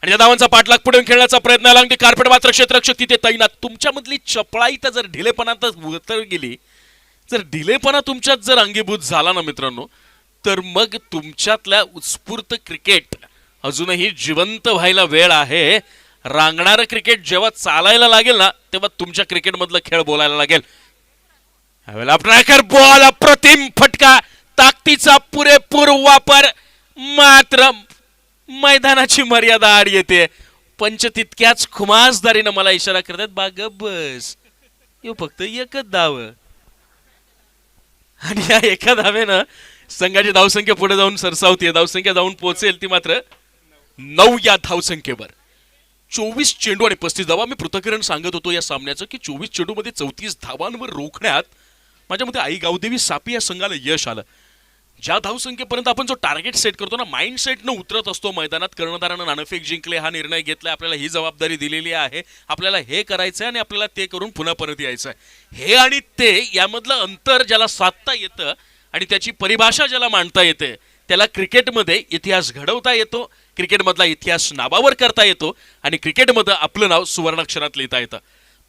आणि या धावांचा पाठलाग पुढे खेळण्याचा प्रयत्न आला. ते कार्पेट मात्र क्षेत्ररक्षक तिथे तैनात. तुमच्यामधली चपळाई तर जर ढिलेपणात उतर गेली, जर ढिलेपणा तुमच्यात जर अंगीभूत झाला ना मित्रांनो, तर मग तुमच्यातल्या उत्स्फूर्त क्रिकेट अजूनही जिवंत व्हायला वेळ आहे. रांगणारं क्रिकेट जेव्हा चालायला लागेल ना, तेव्हा तुमच्या क्रिकेटमधलं खेळ बोलायला लागेल. बॉल अप्रतिम फटका, ताकदीचा पुरेपूर वापर, मात्र मैदानाची मर्यादा आड येते. पंच तितक्याच खुमासदारीनं मला इशारा करतात, बाग बस, येऊ फक्त एकच धाव. आणि या एका धावेनं संघाची धावसंख्या पुढे जाऊन सरसावते. धावसंख्या जाऊन पोहोचेल ती मात्र 9 या धावसंख्येवर. 24 चेंडू आणि 35 धावा. मी पृथक्करण सांगत होतो या सामन्याचं की 24 चेंडू मध्ये 34 धावांवर रोखण्यात माझ्या मते आई गावदेवी सापे या संघाला यश आलं. ज्या धावसंख्येपर्यंत आपण जो टार्गेट सेट करतो ना, माइंड सेटनं उतरत असतो मैदानात. कर्णधारानं नाणेफेक जिंकले, हा निर्णय घेतलाय, आपल्याला ही जबाबदारी दिलेली आहे, आपल्याला हे करायचंय आणि आपल्याला ते करून पुन्हा परत यायचंय. हे आणि ते यामधलं अंतर ज्याला साधता येतं आणि त्याची परिभाषा ज्याला मांडता येते, त्याला क्रिकेटमध्ये इतिहास घडवता येतो, क्रिकेटमधला इतिहास नावावर करता येतो आणि क्रिकेटमध्ये आपलं नाव सुवर्णाक्षरात लिहिता येतं.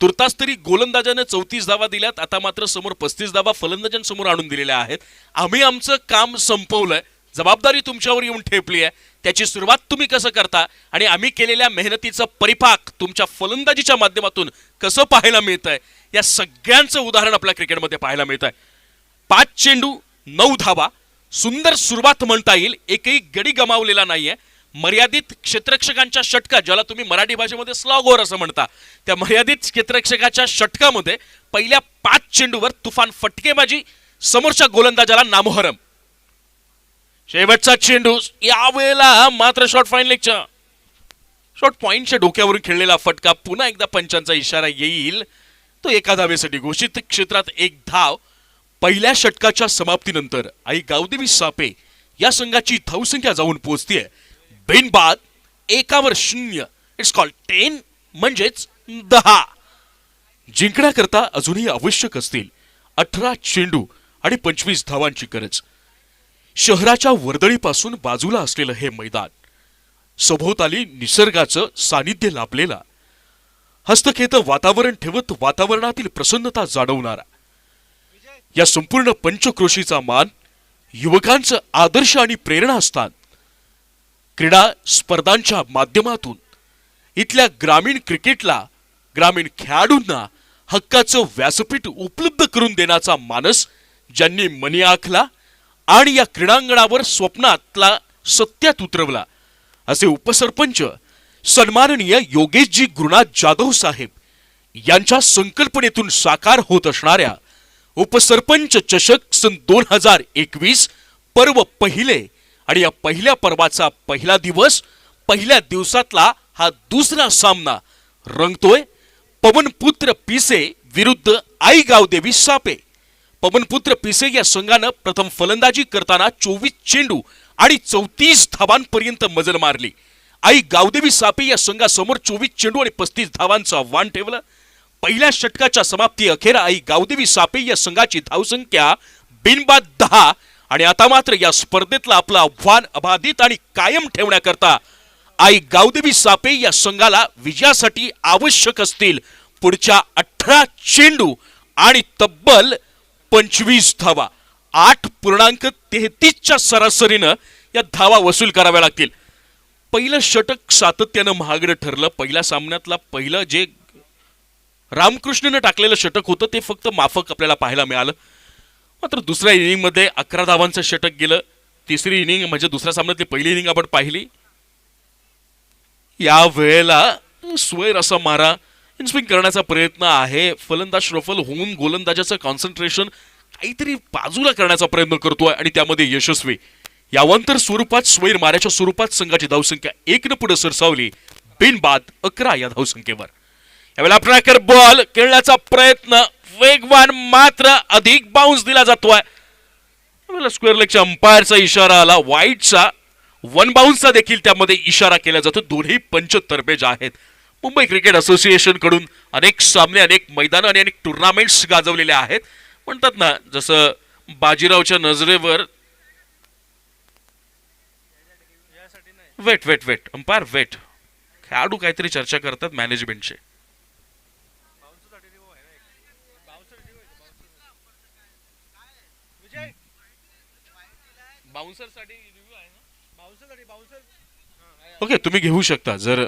तुर्तास तरी गोलंदाजाने 34 धावा दिल्यात. आता मात्र समोर 35 धावा फलंदाजांसमोर आणून दिलेल्या आहेत. आम्ही आमचं काम संपवलंय, जबाबदारी तुमच्यावर येऊन ठेपली आहे. त्याची सुरुवात तुम्ही कसं करता आणि आम्ही केलेल्या मेहनतीचं परिपाक तुमच्या फलंदाजीच्या माध्यमातून कसं पाहायला मिळतंय, या सगळ्यांचं उदाहरण आपल्या क्रिकेटमध्ये पाहायला मिळतंय. 5 चेंडू 9 धावा, सुंदर सुरुवात म्हणता येईल. एकही गडी गमावलेला नाहीये. मर्यादित क्षेत्ररक्षकांच्या षटका, ज्याला तुम्ही मराठी भाषेमध्ये स्लॉगोर असं म्हणता, त्या मर्यादित क्षेत्ररक्षकाच्या षटकामध्ये पहिल्या 5 चेंडूवर तुफान फटकेबाजी, समोरच्या गोलंदाजाला नामोहरम. शेवटचा चेंडू यावेळेला मात्र शॉर्ट फाईन लेगच्या शॉर्ट पॉइंटच्या डोक्यावरून खेळलेला फटका. पुन्हा एकदा पंचांचा इशारा येईल, तो एका धावेसाठी घोषित. क्षेत्रात 1 धाव. पहिल्या षटकाच्या समाप्तीनंतर आई गावदेवी सापे या संघाची धावसंख्या जाऊन पोहोचतीये बिनबाद 1/0. इट्स कॉल्ड 10 म्हणजेच 10. जिंकण्याकरता अजूनही आवश्यक असतील 18 चेंडू आणि 25 धावांची गरज. शहराच्या वर्दळीपासून बाजूला असलेलं हे मैदान, सभोवताली निसर्गाचं सानिध्य लाभलेला, हस्तखेत वातावरण ठेवत वातावरणातील प्रसन्नता जाणवणारा, या संपूर्ण पंचक्रोशीचा मान, युवकांचं आदर्श आणि प्रेरणास्थान, क्रीडा स्पर्धांच्या माध्यमातून इथल्या ग्रामीण क्रिकेटला, ग्रामीण खेळाडूंना हक्काचं व्यासपीठ उपलब्ध करून देण्याचा मानस ज्यांनी मनी आखला आणि या क्रीडांगणावर स्वप्नातला सत्यात उतरवला, असे उपसरपंच सन्माननीय योगेशजी गुरुनाथ जाधव साहेब यांच्या संकल्पनेतून साकार होत असणाऱ्या उपसरपंच चषक सन 2021 पर्व पहिले. आणि या पहिल्या पर्वाचा पहिला दिवस, पहिल्या दिवसातला हा दुसरा सामना रंगतोय पवनपुत्र पिसे विरुद्ध आई गावदेवी सापे. पवनपुत्र पिसे या संघानं प्रथम फलंदाजी करताना 24 चेंडू आणि 34 धावांपर्यंत मजल मारली. आई गावदेवी सापे या संघासमोर 24 चेंडू आणि 35 धावांचं आव्हान ठेवलं. पहिल्या षटकाच्या समाप्ती अखेर आई गावदेवी सापे या संघाची धावसंख्या बिनबाद 10. आणि आता मात्र या स्पर्धेतलं आपलं आव्हान अबाधित आणि कायम ठेवण्याकरता आई गावदेवी सापे या संघाला विजयासाठी आवश्यक असतील पुढच्या 18 चेंडू आणि तब्बल 25 धावा. 8.33च्या सरासरीनं या धावा वसूल कराव्या लागतील. पहिलं षटक सातत्यानं महागडं ठरलं. पहिल्या सामन्यातला पहिलं जे रामकृष्णनं टाकलेलं षटक होतं ते फक्त माफक आपल्याला पाहायला मिळालं. मात्र दुसऱ्या इनिंगमध्ये 11 धावांचं षटक गेलं. तिसरी इनिंग म्हणजे दुसऱ्या सामन्यातली पहिली इनिंग आपण पाहिली. या वेळेला स्वैर असा मारा इनस्विंग करण्याचा प्रयत्न आहे. फलंदाज श्रफल होऊन गोलंदाजाचं कॉन्सन्ट्रेशन काहीतरी बाजूला करण्याचा प्रयत्न करतोय आणि त्यामध्ये यशस्वी. यावंतर स्वरूपात स्वैर माऱ्याच्या स्वरूपात संघाची धावसंख्या 1 पुढे सरसावली बिनबाद 11 या धावसंख्येवर. यावेळेला ट्रॅकर बॉल खेळण्याचा प्रयत्न वेगवान, मात्र अधिक बाउन्स दिला जातोय. स्क्वेअर लेगच्या अंपायरचा इशारा आला. वाईटचा 1 बाउन्सचा देखील त्यामध्ये इशारा केला जातो. दोन्ही पंच तरबेज आहेत. मुंबई क्रिकेट असोसिएशन कडून अनेक सामने, अनेक मैदानं आणि अनेक टुर्नामेंट्स गाजवलेले आहेत. म्हणतात ना, जसं बाजीरावच्या नजरेवर wait wait wait umpire wait, खेळाडू काहीतरी चर्चा करतात मॅनेजमेंटचे. ओके, तुम्ही घेऊ शकता जर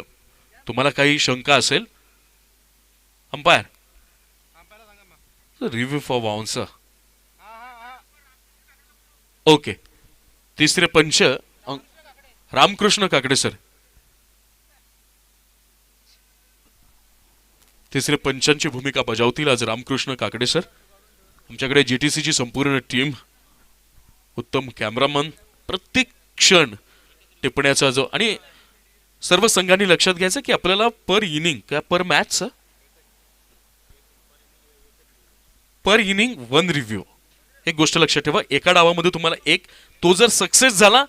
तुम्हाला काही शंका असेल. Umpire review for bouncer. Okay, तिसरे पंच रामकृष्ण काकडे सर. तिसरे पंचांची भूमिका बजावतील आज रामकृष्ण काकडे सर. आमच्याकडे जीटीसीची संपूर्ण टीम, उत्तम कॅमेरामन, प्रत्येक क्षण टिपण्याचा जो, आणि सर्व संघांनी लक्षात घ्यायचं की आपल्याला पर इनिंग किंवा पर मॅच, पर इनिंग 1 रिव्ह्यू. एक गोष्ट लक्षात ठेवा, एका डावामध्ये तुम्हाला एक, तो जर सक्सेस झाला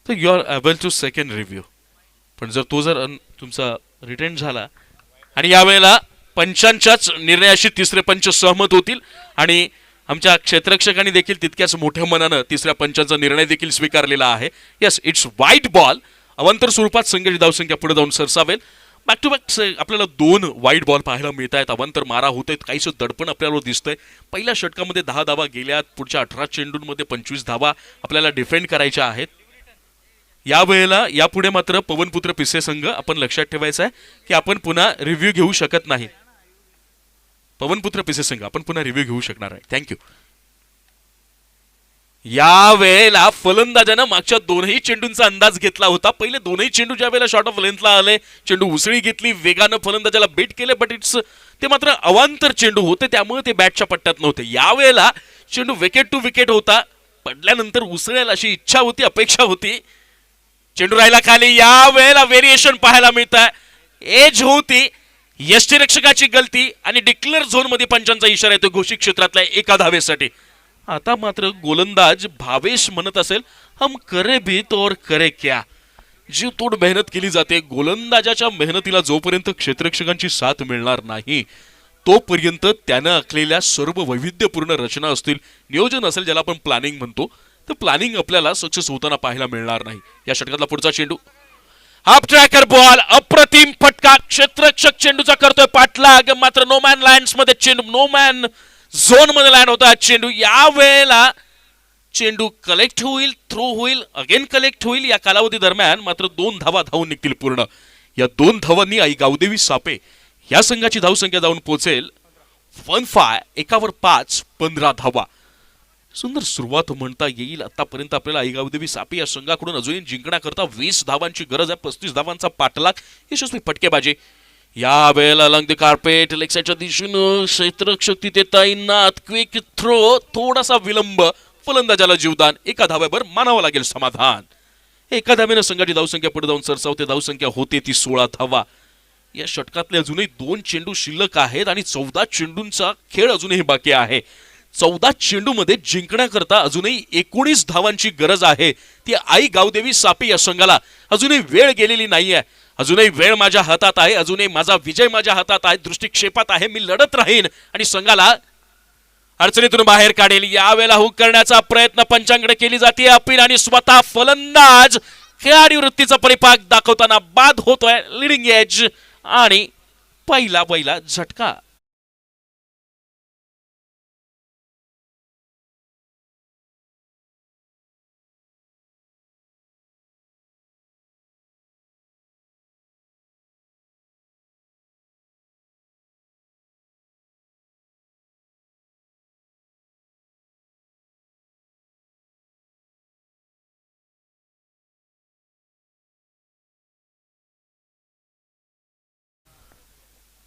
तर you are able to second review. पण जर तो जर तुमचा रिटेन झाला, आणि यावेळेला पंचांच्याच निर्णयाशी तिसरे पंच सहमत होतील आणि आमच्या क्षेत्ररक्षकांनी देखील तितक्याच मोठ्या मनानं तिसऱ्या पंचांचा निर्णय देखील स्वीकारलेला आहे. Yes, it's white ball. अवांतर स्वरूपात संघाची धावसंख्या पुढे जाऊन सरसावेल. बॅक टू बॅक आपल्याला 2 व्हाईट बॉल पाहायला मिळत आहेत. अवांतर मारा होत आहेत, काहीसं दडपण आपल्याला दिसतंय. पहिल्या षटकामध्ये 10 धावा गेल्यात, पुढच्या 18 चेंडूंमध्ये 25 धावा आपल्याला डिफेंड करायच्या आहेत. यावेळेला यापुढे मात्र पवनपुत्र पिसे संघ आपण लक्षात ठेवायचं आहे की आपण पुन्हा रिव्ह्यू घेऊ शकत नाही. पवनपुत्र पिसे संघ आपण पुन्हा रिव्ह्यू घेऊ शकणार आहे. थँक्यू. यावेळेला फलंदाजानं मागच्या 2ही चेंडूंचा अंदाज घेतला होता. पहिले 2ही चेंडू ज्या वेळेला शॉर्ट ऑफ लेंथला आले, चेंडू उसळी घेतली, वेगानं फलंदाजाला बेट केले, बट ते मात्र अवांतर चेंडू होते, त्यामुळे ते बॅटच्या पट्ट्यात नव्हते. यावेळेला चेंडू विकेट टू विकेट होता, पडल्यानंतर उसळेल अशी इच्छा होती, अपेक्षा होती. चेंडू राहिला खाली. यावेळेला व्हेरिएशन पाहायला मिळत आहे. एज होती, यष्टीरक्षकाची गलती आणि डिक्लेअर झोन मध्ये पंचांचा इशारा येतो घोषित क्षेत्रातल्या एका धावेसाठी. आता मात्र गोलंदाज भावेश म्हणत असेल, हम करे भी तो और करे क्या. जीव तोड मेहनत केली जाते. गोलंदाजाच्या मेहनतीला जोपर्यंत क्षेत्ररक्षकांची साथ मिळणार नाही तोपर्यंत त्यानं आखलेल्या सर्व वैविध्यपूर्ण रचना असतील, नियोजन असेल, ज्याला आपण प्लॅनिंग म्हणतो, तर प्लॅनिंग आपल्याला सक्सेस होताना पाहायला मिळणार नाही. या षटकातला पुढचा चेंडू हाफ ट्रॅकर बॉल, अप्रतिम फटका. क्षेत्ररक्षक चेंडूचा करतोय पाठलाग, मात्र नो मॅन लँड्स मध्ये चेंडू, नो मॅन झोन मध्ये लँड होता चेंडू. यावेळेला चेंडू कलेक्ट होईल, थ्रो होईल, अगेन कलेक्ट होईल. या कालावधी दरम्यान मात्र 2 धावा धावून निघतील पूर्ण. या 2 धावांनी आई गावदेवी सापे या संघाची धावसंख्या जाऊन पोहोचेल 1-5, एकावर 5, 15 धावा. सुंदर सुरुवात म्हणता येईल. आतापर्यंत आपल्याला आई गावदेवी सापे या संघाकडून अजूनही जिंकण्याकरता 20 धावांची गरज आहे. 35 धावांचा पाठलाग, यशस्वी फटकेबाजी. या वेळेला लंग द कार्पेट, लेग साईडच्या दिशेनं क्षेत्ररक्षक तिथे तैनात. क्विक थ्रो, थोडासा विलंब, फलंदाजाला जीवदान. एका धाव्यावर मानावं लागेल समाधान. एका धाव्यानं संघाची धावसंख्या पुढे जाऊन सरसावते. धावसंख्या होते ती 16 धावा. या षटकातले अजूनही 2 चेंडू शिल्लक आहेत आणि 14 चेंडूंचा खेळ अजूनही बाकी आहे. 14 चेंडूमध्ये जिंकण्याकरता अजूनही 19 धावांची गरज आहे. ती आई गावदेवी सापे या संघाला अजूनही वेळ गेलेली नाहीये. अजूनही वेळ माझ्या हातात आहे, अजूनही माझा विजय माझ्या हातात आहे, दृष्टिक्षेपात आहे. मी लढत राहीन आणि संघाला अडचणीतून बाहेर काढेल. यावेळेला हुक करण्याचा प्रयत्न पंचांकडे केली जाते. अपील आणि स्वतः फलंदाज खेळाडू वृत्तीचा परिपाक दाखवताना बाद होतोय. लिडिंग एज आणि पहिला झटका.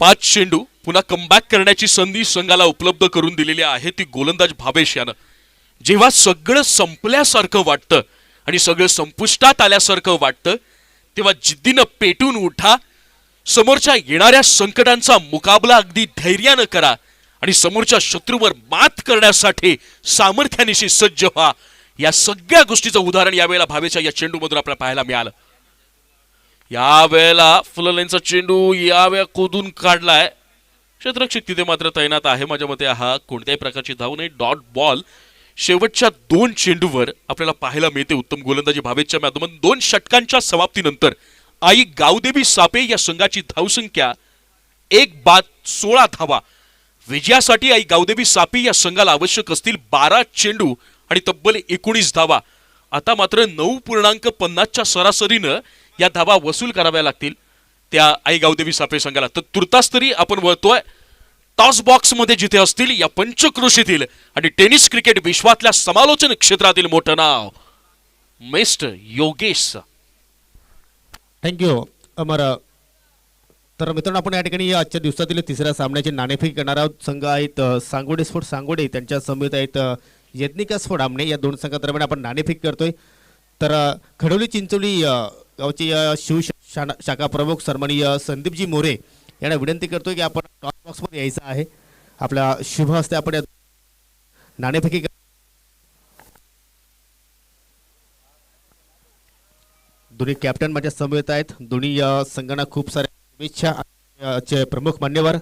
पाच चेंडू पुन्हा कमबॅक करण्याची संधी संघाला उपलब्ध करून दिलेली आहे ती गोलंदाज भावेश यानं. जेव्हा सगळं संपल्यासारखं वाटतं आणि सगळं संपुष्टात आल्यासारखं वाटतं तेव्हा जिद्दीनं पेटून उठा. समोरच्या येणाऱ्या संकटांचा मुकाबला अगदी धैर्यानं करा आणि समोरच्या शत्रूवर मात करण्यासाठी सामर्थ्यानिशी सज्ज व्हा. या सगळ्या गोष्टीचं उदाहरण यावेळेला भावेच्या या चेंडूमधून आपल्याला पाहायला मिळालं. या वेळेला फुललेनचा चेंडू यावेळा खोदून काढलाय. क्षेत्ररक्षक तिथे मात्र तैनात आहे. माझ्या मते हा कोणत्याही प्रकारची धाव नाही, डॉट बॉल. शेवटच्या 2 चेंडूवर आपल्याला पाहायला मिळते उत्तम गोलंदाजी भावेशच्या माध्यमातून. 2 षटकांच्या समाप्तीनंतर आई गावदेवी सापे या संघाची धावसंख्या 1 बाद 16 धावा. विजयासाठी आई गावदेवी सापे या संघाला आवश्यक असतील 12 चेंडू आणि तब्बल 19 धावा. आता मात्र 9.50च्या सरासरीनं या धावा वसूल कराव्या लागतील त्या आई गावदेवी सापे संघाला. तर तुर्तास तरी आपण वळतोय टॉस बॉक्स मध्ये जिथे असतील या पंचक्रोशीतील आणि टेनिस क्रिकेट विश्वातल्या समालोचन क्षेत्रातील मोठं नाव मिस्टर योगेश. थँक्यू अमर. तर मित्रांनो, आपण या ठिकाणी आजच्या दिवसातील तिसऱ्या सामन्याची नाणेफेक करणार आहोत. संघ आहेत सांगोडे स्फोट सांगोडे, त्यांच्या समेत आहेत यज्ञिका स्फोट आमने. या 2 संघादरम्यान आपण नाणेफेक करतोय. तर खडोली चिंचोली गावचे शाखा प्रमुख सन्माननीय संदीपजी मोरे यांना विनंती करतोय की आपण टॉस बॉक्समध्ये यायचं आहे. आपल्या शुभ हस्ते आपण या नाणेफेकी दोन्ही कॅप्टन माझ्या समवेत आहेत. दोन्ही संघांना खूप साऱ्या शुभेच्छा. चे प्रमुख मान्यवर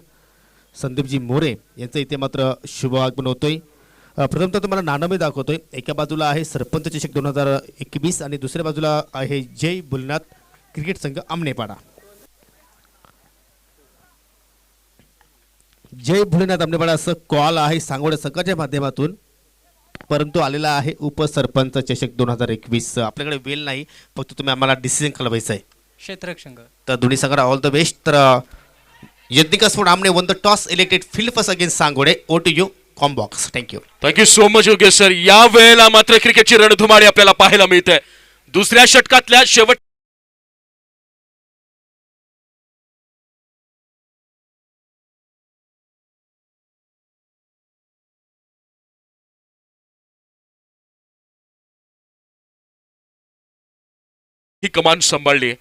संदीपजी मोरे यांचं इथे मात्र शुभ आगमन होतोय. प्रथमतः तुम्हाला नाणं मी दाखवतोय. एका बाजूला आहे सरपंच चषक 2021 आणि दुसऱ्या बाजूला आहे जय भोलेनाथ क्रिकेट संघ आमनेपाडा. जय भोलेनाथ आमनेपाडा असं कॉल आहे सांगोडे संघाच्या माध्यमातून, परंतु आलेला आहे उपसरपंच चषक 2021. आपल्याकडे वेळ नाही, फक्त तुम्ही आम्हाला डिसिजन कळवायचं आहे. क्षेत्ररक्षक तर दोन्ही संघाला ऑल द बेस्ट. तर यज्ञिका स्फोट आमने won the toss elected field first against Sangode. ओ टू यू कॉम्बॉक्स. Thank you so much Yogesh sir. या वेळेला मात्र क्रिकेटची रणधुमाळी आपल्याला पाहायला मिळते. दुसऱ्या षटकातल्या शेवट ही कमान सांभाळली.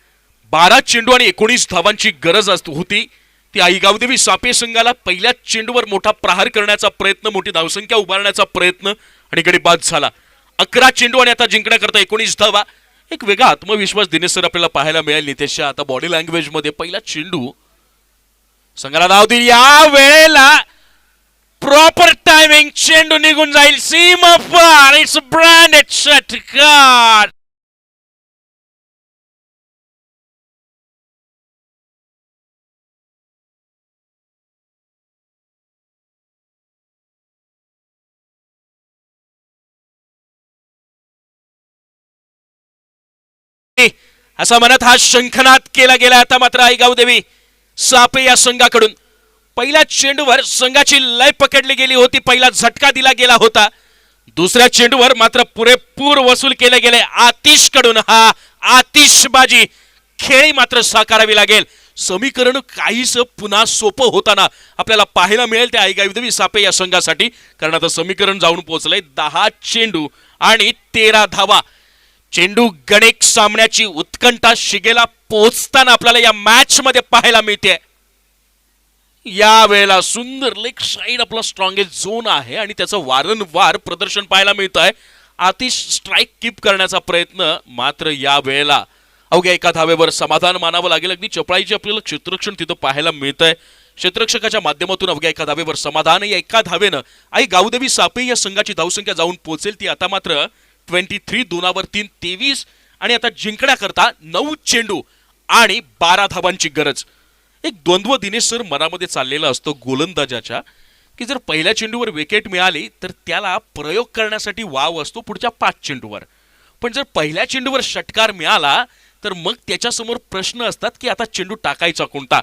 12 चेंडू आणि 19 धावांची गरज होती. ती आई गावदेवी सापे संघाला पहिल्या चेंडूवर मोठा प्रहार करण्याचा प्रयत्न, मोठी धावसंख्या उभारण्याचा प्रयत्न आणि गडी बाद झाला. 11 चेंडू आणि आता जिंकण्याकरता 19 धावा. एक वेगळा आत्मविश्वास दिनेश सर आपल्याला पाहायला मिळेल. नितेशच्या आता बॉडी लँग्वेज मध्ये पहिला चेंडू संघाला धाव दिली. या वेळेला प्रॉपर टायमिंग, चेंडू निघून जाईल सीमा पार. इट्स ब्रँडेड षटकार. असा म्हणत हा शंखनाद केला गेला. आता मात्र आई गावदेवी सापे या संघाकडून पहिल्या चेंडूवर संघाची लय पकडली गेली होती. पहिला झटका दिला गेला होता. दुसऱ्या चेंडूवर मात्र पुरेपूर वसूल केले गेले. आतिश कडून हा आतिशबाजी खेळी मात्र साकारावी लागेल. समीकरण काहीच पुन्हा सोपं होताना आपल्याला पाहायला मिळेल त्या आई गावदेवी सापे या संघासाठी. कारण आता समीकरण जाऊन पोहोचलंय 10 चेंडू आणि 13 धावा. चेंडू गणिक सामन्याची उत्कंठा शिगेला पोहोचताना आपल्याला या मॅच मध्ये पाहायला मिळते. या वेळेला सुंदर लेग साइड आपला स्ट्रॉंगेस्ट झोन आहे आणि त्याचं वारंवार प्रदर्शन पाहायला मिळत आहे. आतिश स्ट्राईक कीप करण्याचा प्रयत्न, मात्र या वेळेला अवघ्या एका धावेवर समाधान मानावं लागेल. अगदी चपळाईचे आपल्याला क्षेत्ररक्षण तिथं पाहायला मिळत आहे. क्षेत्ररक्षकाच्या माध्यमातून अवघ्या एका धावेवर समाधान. या एका धावेनं आई गावदेवी सापे या संघाची धावसंख्या जाऊन पोहोचेल. ती आता मात्र 23, 2 23 आणि आता जिंकण्याकरता 9 चेंडू आणि 12 धावांची गरज. एक द्वंद्व दिनेश सर मनामध्ये चाललेला असतो गोलंदाजाच्या, की जर पहिल्या चेंडूवर विकेट मिळाली तर त्याला प्रयोग करण्यासाठी वाव असतो पुढच्या 5 चेंडूवर. पण जर पहिल्या चेंडूवर षटकार मिळाला तर मग त्याच्यासमोर प्रश्न असतात की आता चेंडू टाकायचा कोणता.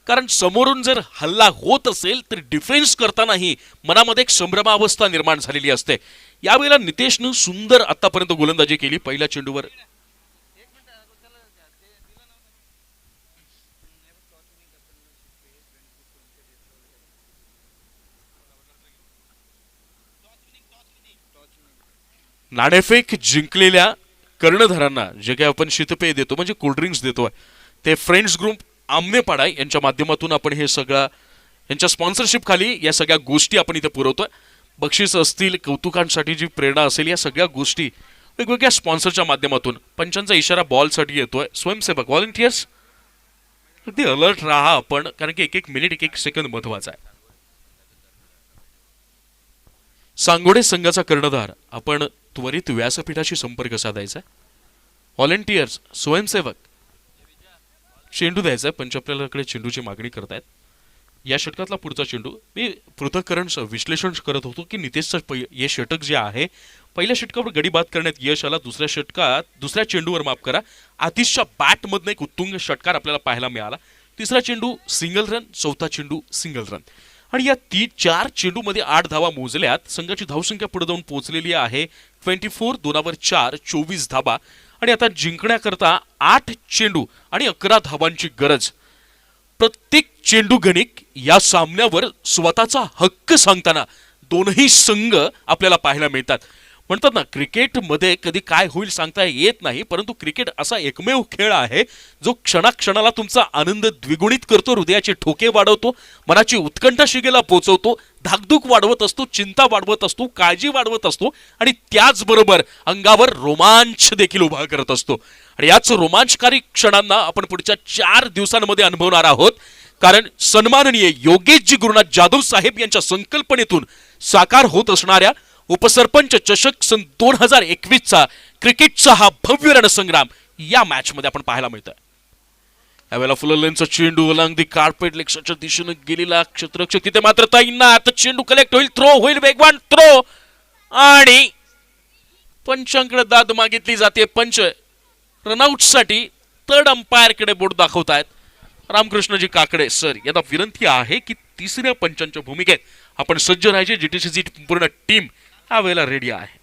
कारण समोरून जर हल्ला होत असेल तर डिफेन्स करतानाही मनामध्ये एक संभ्रमावस्था निर्माण झालेली असते. यावेळेला नितेशनं सुंदर आतापर्यंत गोलंदाजी केली. पहिल्या चेंडूवर नाणेफेक जिंकलेल्या कर्णधारांना जे काही आपण शीतपेय देतो म्हणजे कोल्ड्रिंक्स देतोय ते फ्रेंड्स ग्रुप आमनेपाडा यांच्या माध्यमातून आपण हे सगळं यांच्या स्पॉन्सरशिप खाली या सगळ्या गोष्टी आपण इथे पुरवतोय. बक्षीस असतील, कौतुकांसाठी जी प्रेरणा असेल, या सगळ्या गोष्टी वेगवेगळ्या स्पॉन्सरच्या माध्यमातून पंचांचा इशारा बॉलसाठी येतोय. स्वयंसेवक व्हॉलंटियर्स अगदी अलर्ट राहा आपण, कारण की एक एक मिनिट एक एक सेकंद महत्वाचा आहे. सांगोडे संघाचा कर्णधार आपण त्वरित व्यासपीठाशी संपर्क साधायचा. व्हॉलंटियर्स स्वयंसेवक चेंडू द्यायचा. पंच आपल्याकडे चेंडूची मागणी करतायत. या षटकातला पुढचा चेंडू मी पृथक्करण विश्लेषण करत होतो की नितेशचं हे षटक जे आहे पहिल्या षटकावर गडी बाद करण्यात यश आला. दुसऱ्या चेंडूवर माफ करा आतिशच्या बॅटमधनं एक उत्तुंग षटकार आपल्याला पाहायला मिळाला. तिसरा चेंडू सिंगल रन, चौथा चेंडू सिंगल रन आणि या 4 चेंडूमध्ये 8 धावा मोजल्यात. संघाची धावसंख्या पुढे जाऊन पोहोचलेली आहे 24, 2/4, 24 धावा आणि आता जिंकण्याकरता 8 चेंडू आणि 11 धावांची गरज. प्रत्येक चेंडू गणिक या सामन्यावर स्वतःचा हक्क सांगताना दोनही संघ आपल्याला पाहायला मिळतात. म्हणतात ना क्रिकेटमध्ये कधी काय होईल सांगता येत नाही, परंतु क्रिकेट असा एकमेव खेळ आहे जो क्षणाक्षणाला तुमचा आनंद द्विगुणित करतो, हृदयाचे ठोके वाढवतो, मनाची उत्कंठा शिगेला पोहोचवतो, धाकधूक वाढवत असतो, चिंता वाढवत असतो, काळजी वाढवत असतो आणि त्याचबरोबर अंगावर रोमांच देखील उभा करत असतो. आणि याच रोमांचकारी क्षणांना आपण पुढच्या 4 दिवसांमध्ये अनुभवणार आहोत, कारण सन्माननीय योगेशजी गुरुनाथ जाधव साहेब यांच्या संकल्पनेतून साकार होत असणाऱ्या उपसरपंच चषक सन 2021चा क्रिकेटचा हा भव्य रणसंग्राम या मॅच मध्ये आपण पाहायला मिळतोय. यावेळेला फुललेनचा चेंडू अलॉंग दी कार्पेट लेक्सच्या दिशेने गेलेला क्षेत्ररक्षक तिथे मात्र ताईंना आता चेंडू कलेक्ट होईल, थ्रो होईल, वेगवान थ्रो आणि पंचांकडे दाद मागितली जाते. पंच रनआउट साठी थर्ड अंपायर कडे बोट दाखवतायत. रामकृष्णजी काकडे सर यांना विनंती आहे की तिसऱ्या पंचांच्या भूमिकेत आपण सज्ज राहायचे. जीटीसीची पूर्ण टीम या वेळेला रेडी आहे.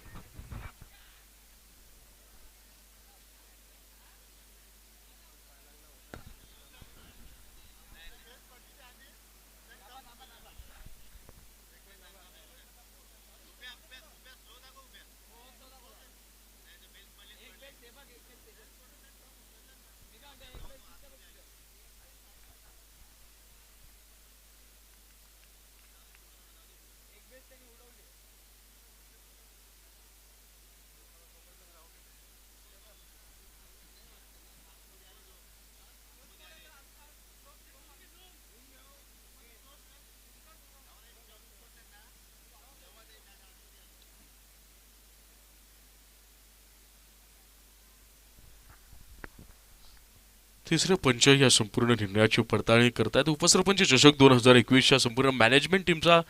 तिसरे पंच या संपूर्ण निर्णयाची पडताळणी करतात. उपसरपंच चषक 2021च्या संपूर्ण मॅनेजमेंट टीमचा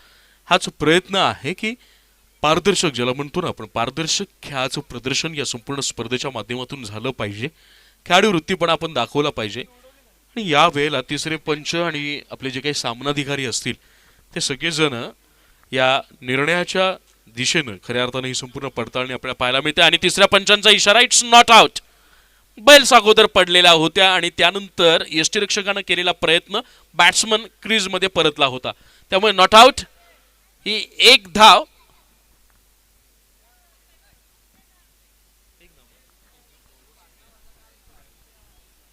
हाच प्रयत्न आहे की पारदर्शक ज्याला म्हणतो ना आपण पारदर्शक खेळाचं प्रदर्शन या संपूर्ण स्पर्धेच्या माध्यमातून झालं पाहिजे. खेळाडू वृत्तीपणा आपण दाखवला पाहिजे. आणि या वेळेला तिसरे पंच आणि आपले जे काही सामनाधिकारी असतील ते सगळेजण या निर्णयाच्या दिशेनं खऱ्या अर्थानं ही संपूर्ण पडताळणी आपल्याला पाहायला मिळते. आणि तिसऱ्या पंचांचा इशारा इट्स नॉट आउट. बैल्स अगोदर पडलेल्या होत्या आणि त्यानंतर यष्टीरक्षकानं केलेला प्रयत्न बॅट्समन क्रीज मध्ये परतला होता, त्यामुळे नॉट आउट ही एक धाव.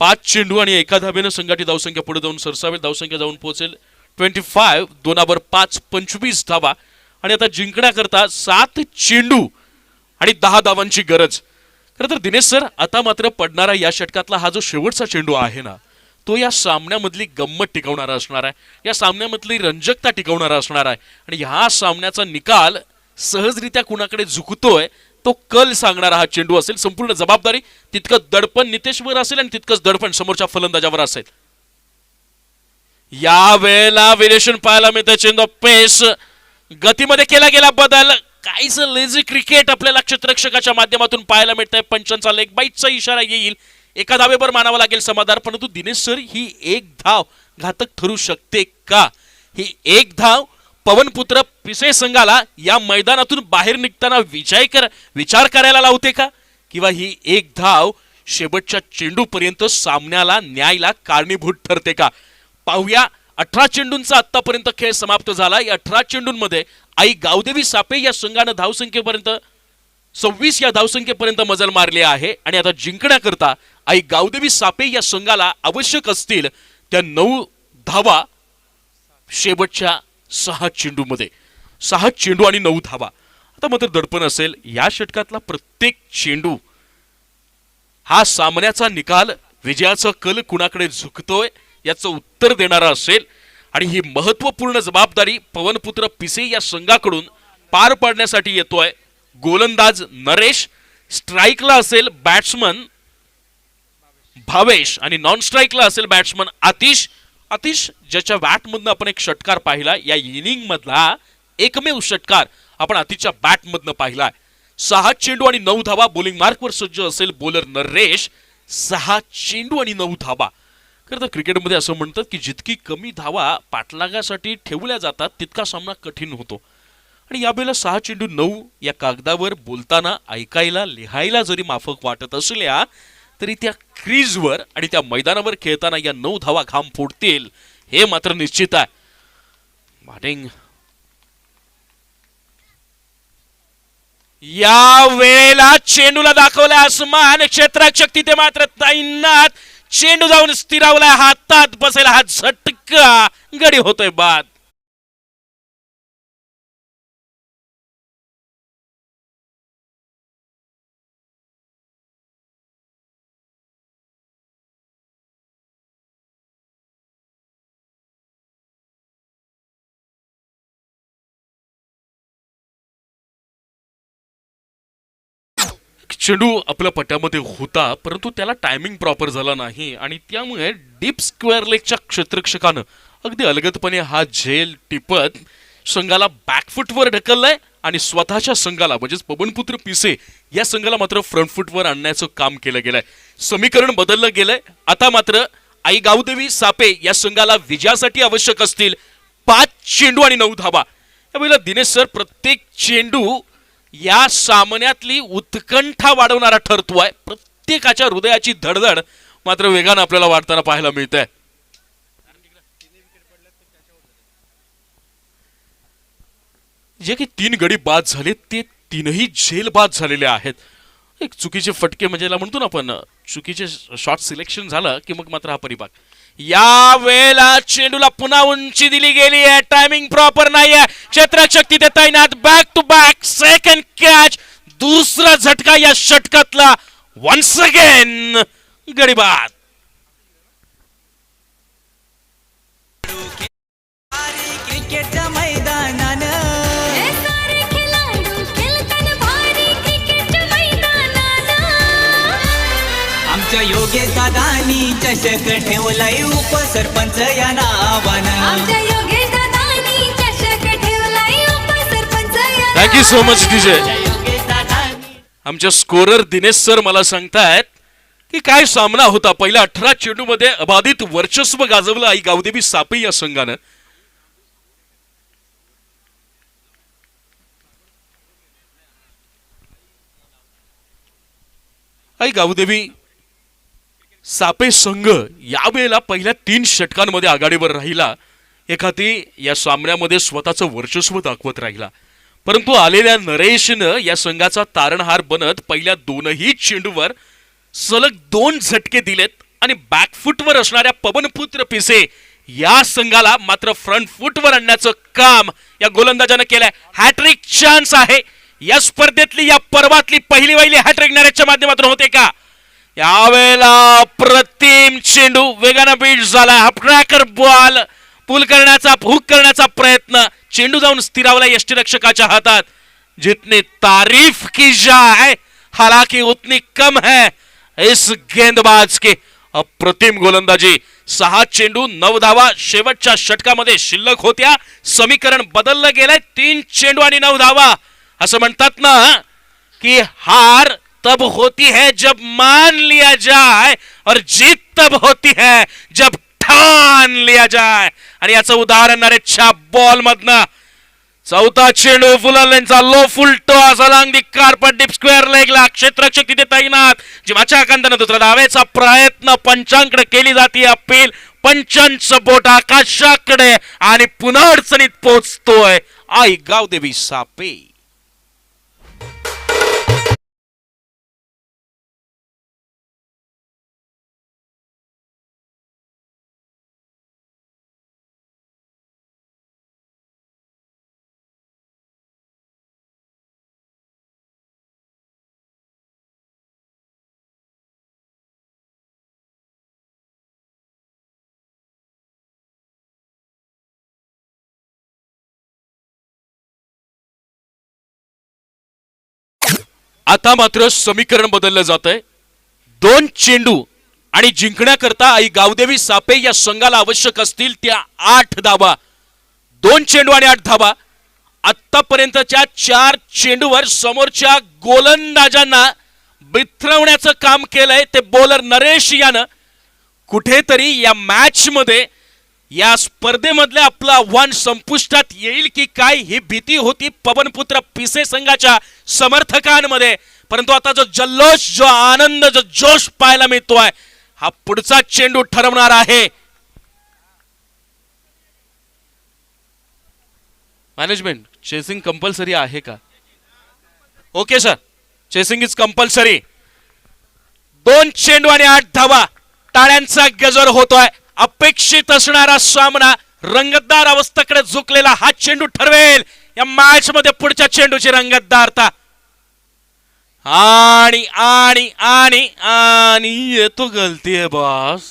पाच चेंडू आणि एका धावेनं संघाची धावसंख्या पुढे जाऊन सरसावेल. धावसंख्या जाऊन पोहोचेल 25, 2/5, 25 धावा. आणि आता जिंकण्याकरता 7 चेंडू आणि 10 धावांची गरज. खरं तर दिनेश सर आता मात्र पडणारा या षटकातला हा जो शेवटचा चेंडू आहे ना तो या सामन्यामधली गंमत टिकवणारा असणार आहे, या सामन्यामधली रंजकता टिकवणारा असणार आहे. आणि ह्या सामन्याचा निकाल सहजरित्या कुणाकडे झुकतोय तो कल सांगणारा हा चेंडू असेल. संपूर्ण जबाबदारी तितकं दडपण नितेशवर असेल आणि तितकंच दडपण समोरच्या फलंदाजावर असेल. या वेळेला व्हेरिएशन पाहायला मिळतं. चेंज ऑफ पेस गतीमध्ये केला गेला बदल. काहीच लेझी क्रिकेट आपल्याला क्षेत्ररक्षकाच्या माध्यमातून पाहायला मिळतंय. पंचांचा लेग बाईटचा इशारा येईल. एका धावेवर मानावा लागेल समाधान. परंतु दिनेश सर ही एक धाव घातक ठरू शकते का? ही एक धाव पवनपुत्र पिसे संघाला या मैदानातून बाहेर निघताना विचार करायला लावते का? किंवा ही एक धाव शेवटच्या चेंडूपर्यंत सामन्याला न्यायला कारणीभूत ठरते का? पाहूया. 18 चेंडूंचा आतापर्यंत खेळ समाप्त झाला. या 18 चेंडूंमध्ये आई गावदेवी सापे या संघानं धावसंख्येपर्यंत 26 या धावसंख्येपर्यंत मजल मारली आहे. आणि आता जिंकण्याकरता आई गावदेवी सापे या संघाला आवश्यक असतील त्या 9 धावा शेवटच्या 6 चेंडूमध्ये. 6 चेंडू आणि 9 धावा. आता मात्र दडपण असेल या षटकातला प्रत्येक चेंडू हा सामन्याचा निकाल, विजयाचा कल कुणाकडे झुकतोय याचं उत्तर देणारा असेल. आणि ही महत्वपूर्ण जबाबदारी पवनपुत्र पिसे या संघाकडून पार पाडण्यासाठी येतोय गोलंदाज नरेश. स्ट्राईकला असेल बॅट्समन भावेश आणि नॉन स्ट्राईकला असेल बॅट्समन आतिश. आतिश ज्याच्या बॅटमधनं आपण एक षटकार पाहिला, या इनिंग मधला एकमेव षटकार आपण आतिशच्या बॅटमधनं पाहिलाय. 6 चेंडू आणि 9 धावा. बॉलिंग मार्कवर सज्ज असेल बॉलर नरेश. 6 चेंडू आणि 9 धावा. खरं तर क्रिकेटमध्ये असं म्हणतात की जितकी कमी धावा पाठलागासाठी ठेवल्या जातात तितका सामना कठीण होतो. आणि यावेळेला 6 चेंडू 9 या कागदावर बोलताना, ऐकायला, लिहायला जरी माफक वाटत असल्या तरी त्या क्रीजवर आणि त्या मैदानावर खेळताना या 9 धावा घाम फोडतील हे मात्र निश्चित आहे. बॅटिंग या वेळेला चेंडूला दाखवला आसमान, क्षेत्ररक्षक तिथे मात्र तैनात. चेंडू जाऊन स्थिरावला, हातात बसेल हा झटका, गडी होतोय बाद. चेंडू आपल्या पट्ट्यामध्ये होता परंतु त्याला टायमिंग प्रॉपर झाला नाही आणि त्यामुळे डीप स्क्वेअर लेगच्या क्षेत्ररक्षकानं अगदी अलगदपणे हा झेल टिपत संघाला बॅकफुटवर ढकललंय आणि स्वतःच्या संघाला म्हणजेच पवनपुत्र पिसे या संघाला मात्र फ्रंट फुटवर आणण्याचं काम केलं गेलंय. समीकरण बदललं गेलंय. आता मात्र आई गावदेवी सापे या संघाला विजयासाठी आवश्यक असतील 5 चेंडू आणि 9 धावा. यावेळेला दिनेश सर, प्रत्येक चेंडू या सामन्यातली उत्कंठा वाढवणारा ठरतोय. प्रत्येकाच्या हृदयाची धडधड मात्र वेगानं आपल्याला वाढताना पाहायला मिळते. जे की 3 गडी बाद झाले ते 3ही झेल बाद झालेले आहेत. एक चुकीचे फटके म्हणजे म्हणतो ना आपण, चुकीचे शॉट सिलेक्शन झालं की मग मात्र हा परिभाग. या वेळेला चेंडूला पुन्हा उंची दिली गेली आहे. टायमिंग प्रॉपर नाहीये. क्षेत्ररक्षक तिथे तैनात. Back to back second catch. दुसरा झटका या षटकातला. वन्स अगेन गडी बाद. क्रिकेटच्या मैदानानं हे सारे खिलाडू खेळतात भारी क्रिकेटच्या मैदानाला. आमच्या योगेश दादानी चषक ठेवलाय उपसरपंच या नावानं. आमच्या योगेश दादानी चषक ठेवलाय उपसरपंच या thank you so much DJ. Yogesh दादानी आमच्या स्कोरर दिनेश सर मला सांगतायत की काय सामना होता. पहिल्या 18 चेंडूमध्ये अबाधित वर्चस्व गाजवलं आई गावदेवी सापे या संघानं. आई गावदेवी सापे संघ यावेळेला पहिल्या 3 षटकांमध्ये आघाडीवर राहिला. एखादी या सामन्यामध्ये स्वतःचं वर्चस्व दाखवत राहिला. परंतु आलेल्या नरेशनं या संघाचा तारणहार बनत पहिल्या 2ही चेंडूवर सलग 2 झटके दिलेत आणि बॅकफुटवर असणाऱ्या पवनपुत्र पिसे या संघाला मात्र फ्रंट फुटवर आणण्याचं काम या गोलंदाजानं केलंय. हॅट्रिक चान्स आहे. या स्पर्धेतली, या पर्वातली पहिली हॅट्रिक नरेशच्या माध्यमातून होते का? यावेळेला प्रतिम चेंडू वेगानं बीट झाला. हाफ ट्रॅकर बॉल पुल करण्याचा, हुक करण्याचा प्रयत्न. चेंडू जाऊन स्थिरावला यष्टिरक्षकाच्या हातात. जितनी तारीफ की जाए हालांकि उतनी कम है इस गेंदबाज की. अप्रतिम गोलंदाजी. 6 चेंडू 9 धावा शेवटच्या षटकामध्ये शिल्लक होत्या. समीकरण बदललं गेलंय. 3 चेंडू आणि 9 धावा. असं म्हणतात ना कि हार तब होती है जब मान लिया जाए और जीत तब होती है जब ठान लिया जाए. आणि याचं उदाहरण नरेशच्या बॉल मधनं. 4था चेंडू फुलरलेनचा low full toss along the carpet deep square लेगला. क्षेत्ररक्षक तिथे तैनात. जिमाच्या कांतानं दुसरा धावेचा प्रयत्न. पंचांकडे केली जाते अपील. पंचांचं बोट आकाशाकडे आणि पुन्हा अडचणीत पोहोचतोय आई गावदेवी सापे. आता मात्र समीकरण बदललं जात आहे. 2 चेंडू आणि जिंकण्याकरता आई गावदेवी सापे या संघाला आवश्यक असतील त्या 8 धावा. 2 चेंडू आणि 8 धावा. आतापर्यंतच्या 4 चेंडूवर समोरच्या गोलंदाजांना बिथरवण्याचं काम केलंय ते बॉलर नरेश यानं. कुठेतरी या मॅच मध्ये या स्पर्धेमधले आपलं आव्हान संपुष्टात येईल की काय ही भीती होती पवनपुत्र पिसे संघाच्या समर्थकांमध्ये. परंतु आता जो जल्लोष, जो आनंद, जो जोश पाहायला मिळतोय हा पुढचा चेंडू ठरवणार आहे. मॅनेजमेंट, चेसिंग कंपल्सरी आहे का? Okay sir, chasing is compulsory. 2 चेंडू आणि 8 धावा. टाळ्यांचा गजर होतोय. अपेक्षित असणारा सामना रंगतदार अवस्थेकडे झुकलेला हा चेंडू ठरवेल या मॅच मध्ये पुढच्या चेंडूची रंगतदारता. आणि आणि आणि आणि येतो गलती आहे बॉस.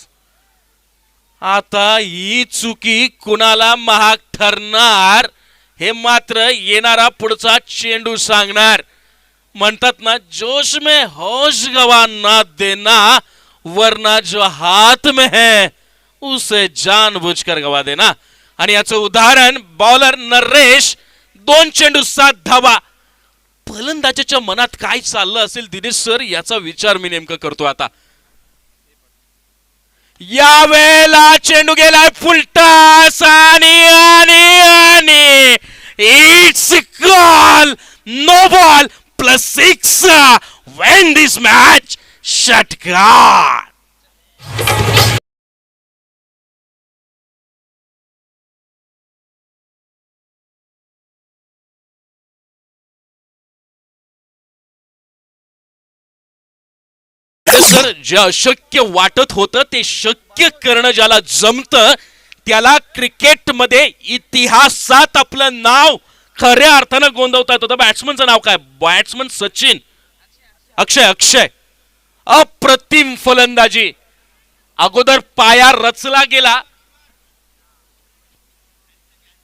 आता ही चुकी कुणाला महाग ठरणार हे मात्र येणारा पुढचा चेंडू सांगणार. म्हणतात ना, जोश में होश गवा ना देना वरना जो हाथ में है उसे जानबूझकर गवा देना. आणि याचं उदाहरण बॉलर नरेश. 2 चेंडू 7 धावा. फलंदाजाच्या मनात काय चाललं असेल दिनेश सर, याचा विचार मी नेमकं करतो आता. यावेळेला चेंडू गेलाय फुलटास आणि आणि आणि it's call no ball +6 when this match षटकार. सर, जे अशक्य वाटत होतं ते शक्य करणं ज्याला जमतं त्याला क्रिकेटमध्ये इतिहासात आपलं नाव खऱ्या अर्थानं गोंदवता येतं. बॅट्समनचं नाव काय? बॅट्समन सचिन. अक्षय अप्रतिम फलंदाजी. अगोदर पाया रचला गेला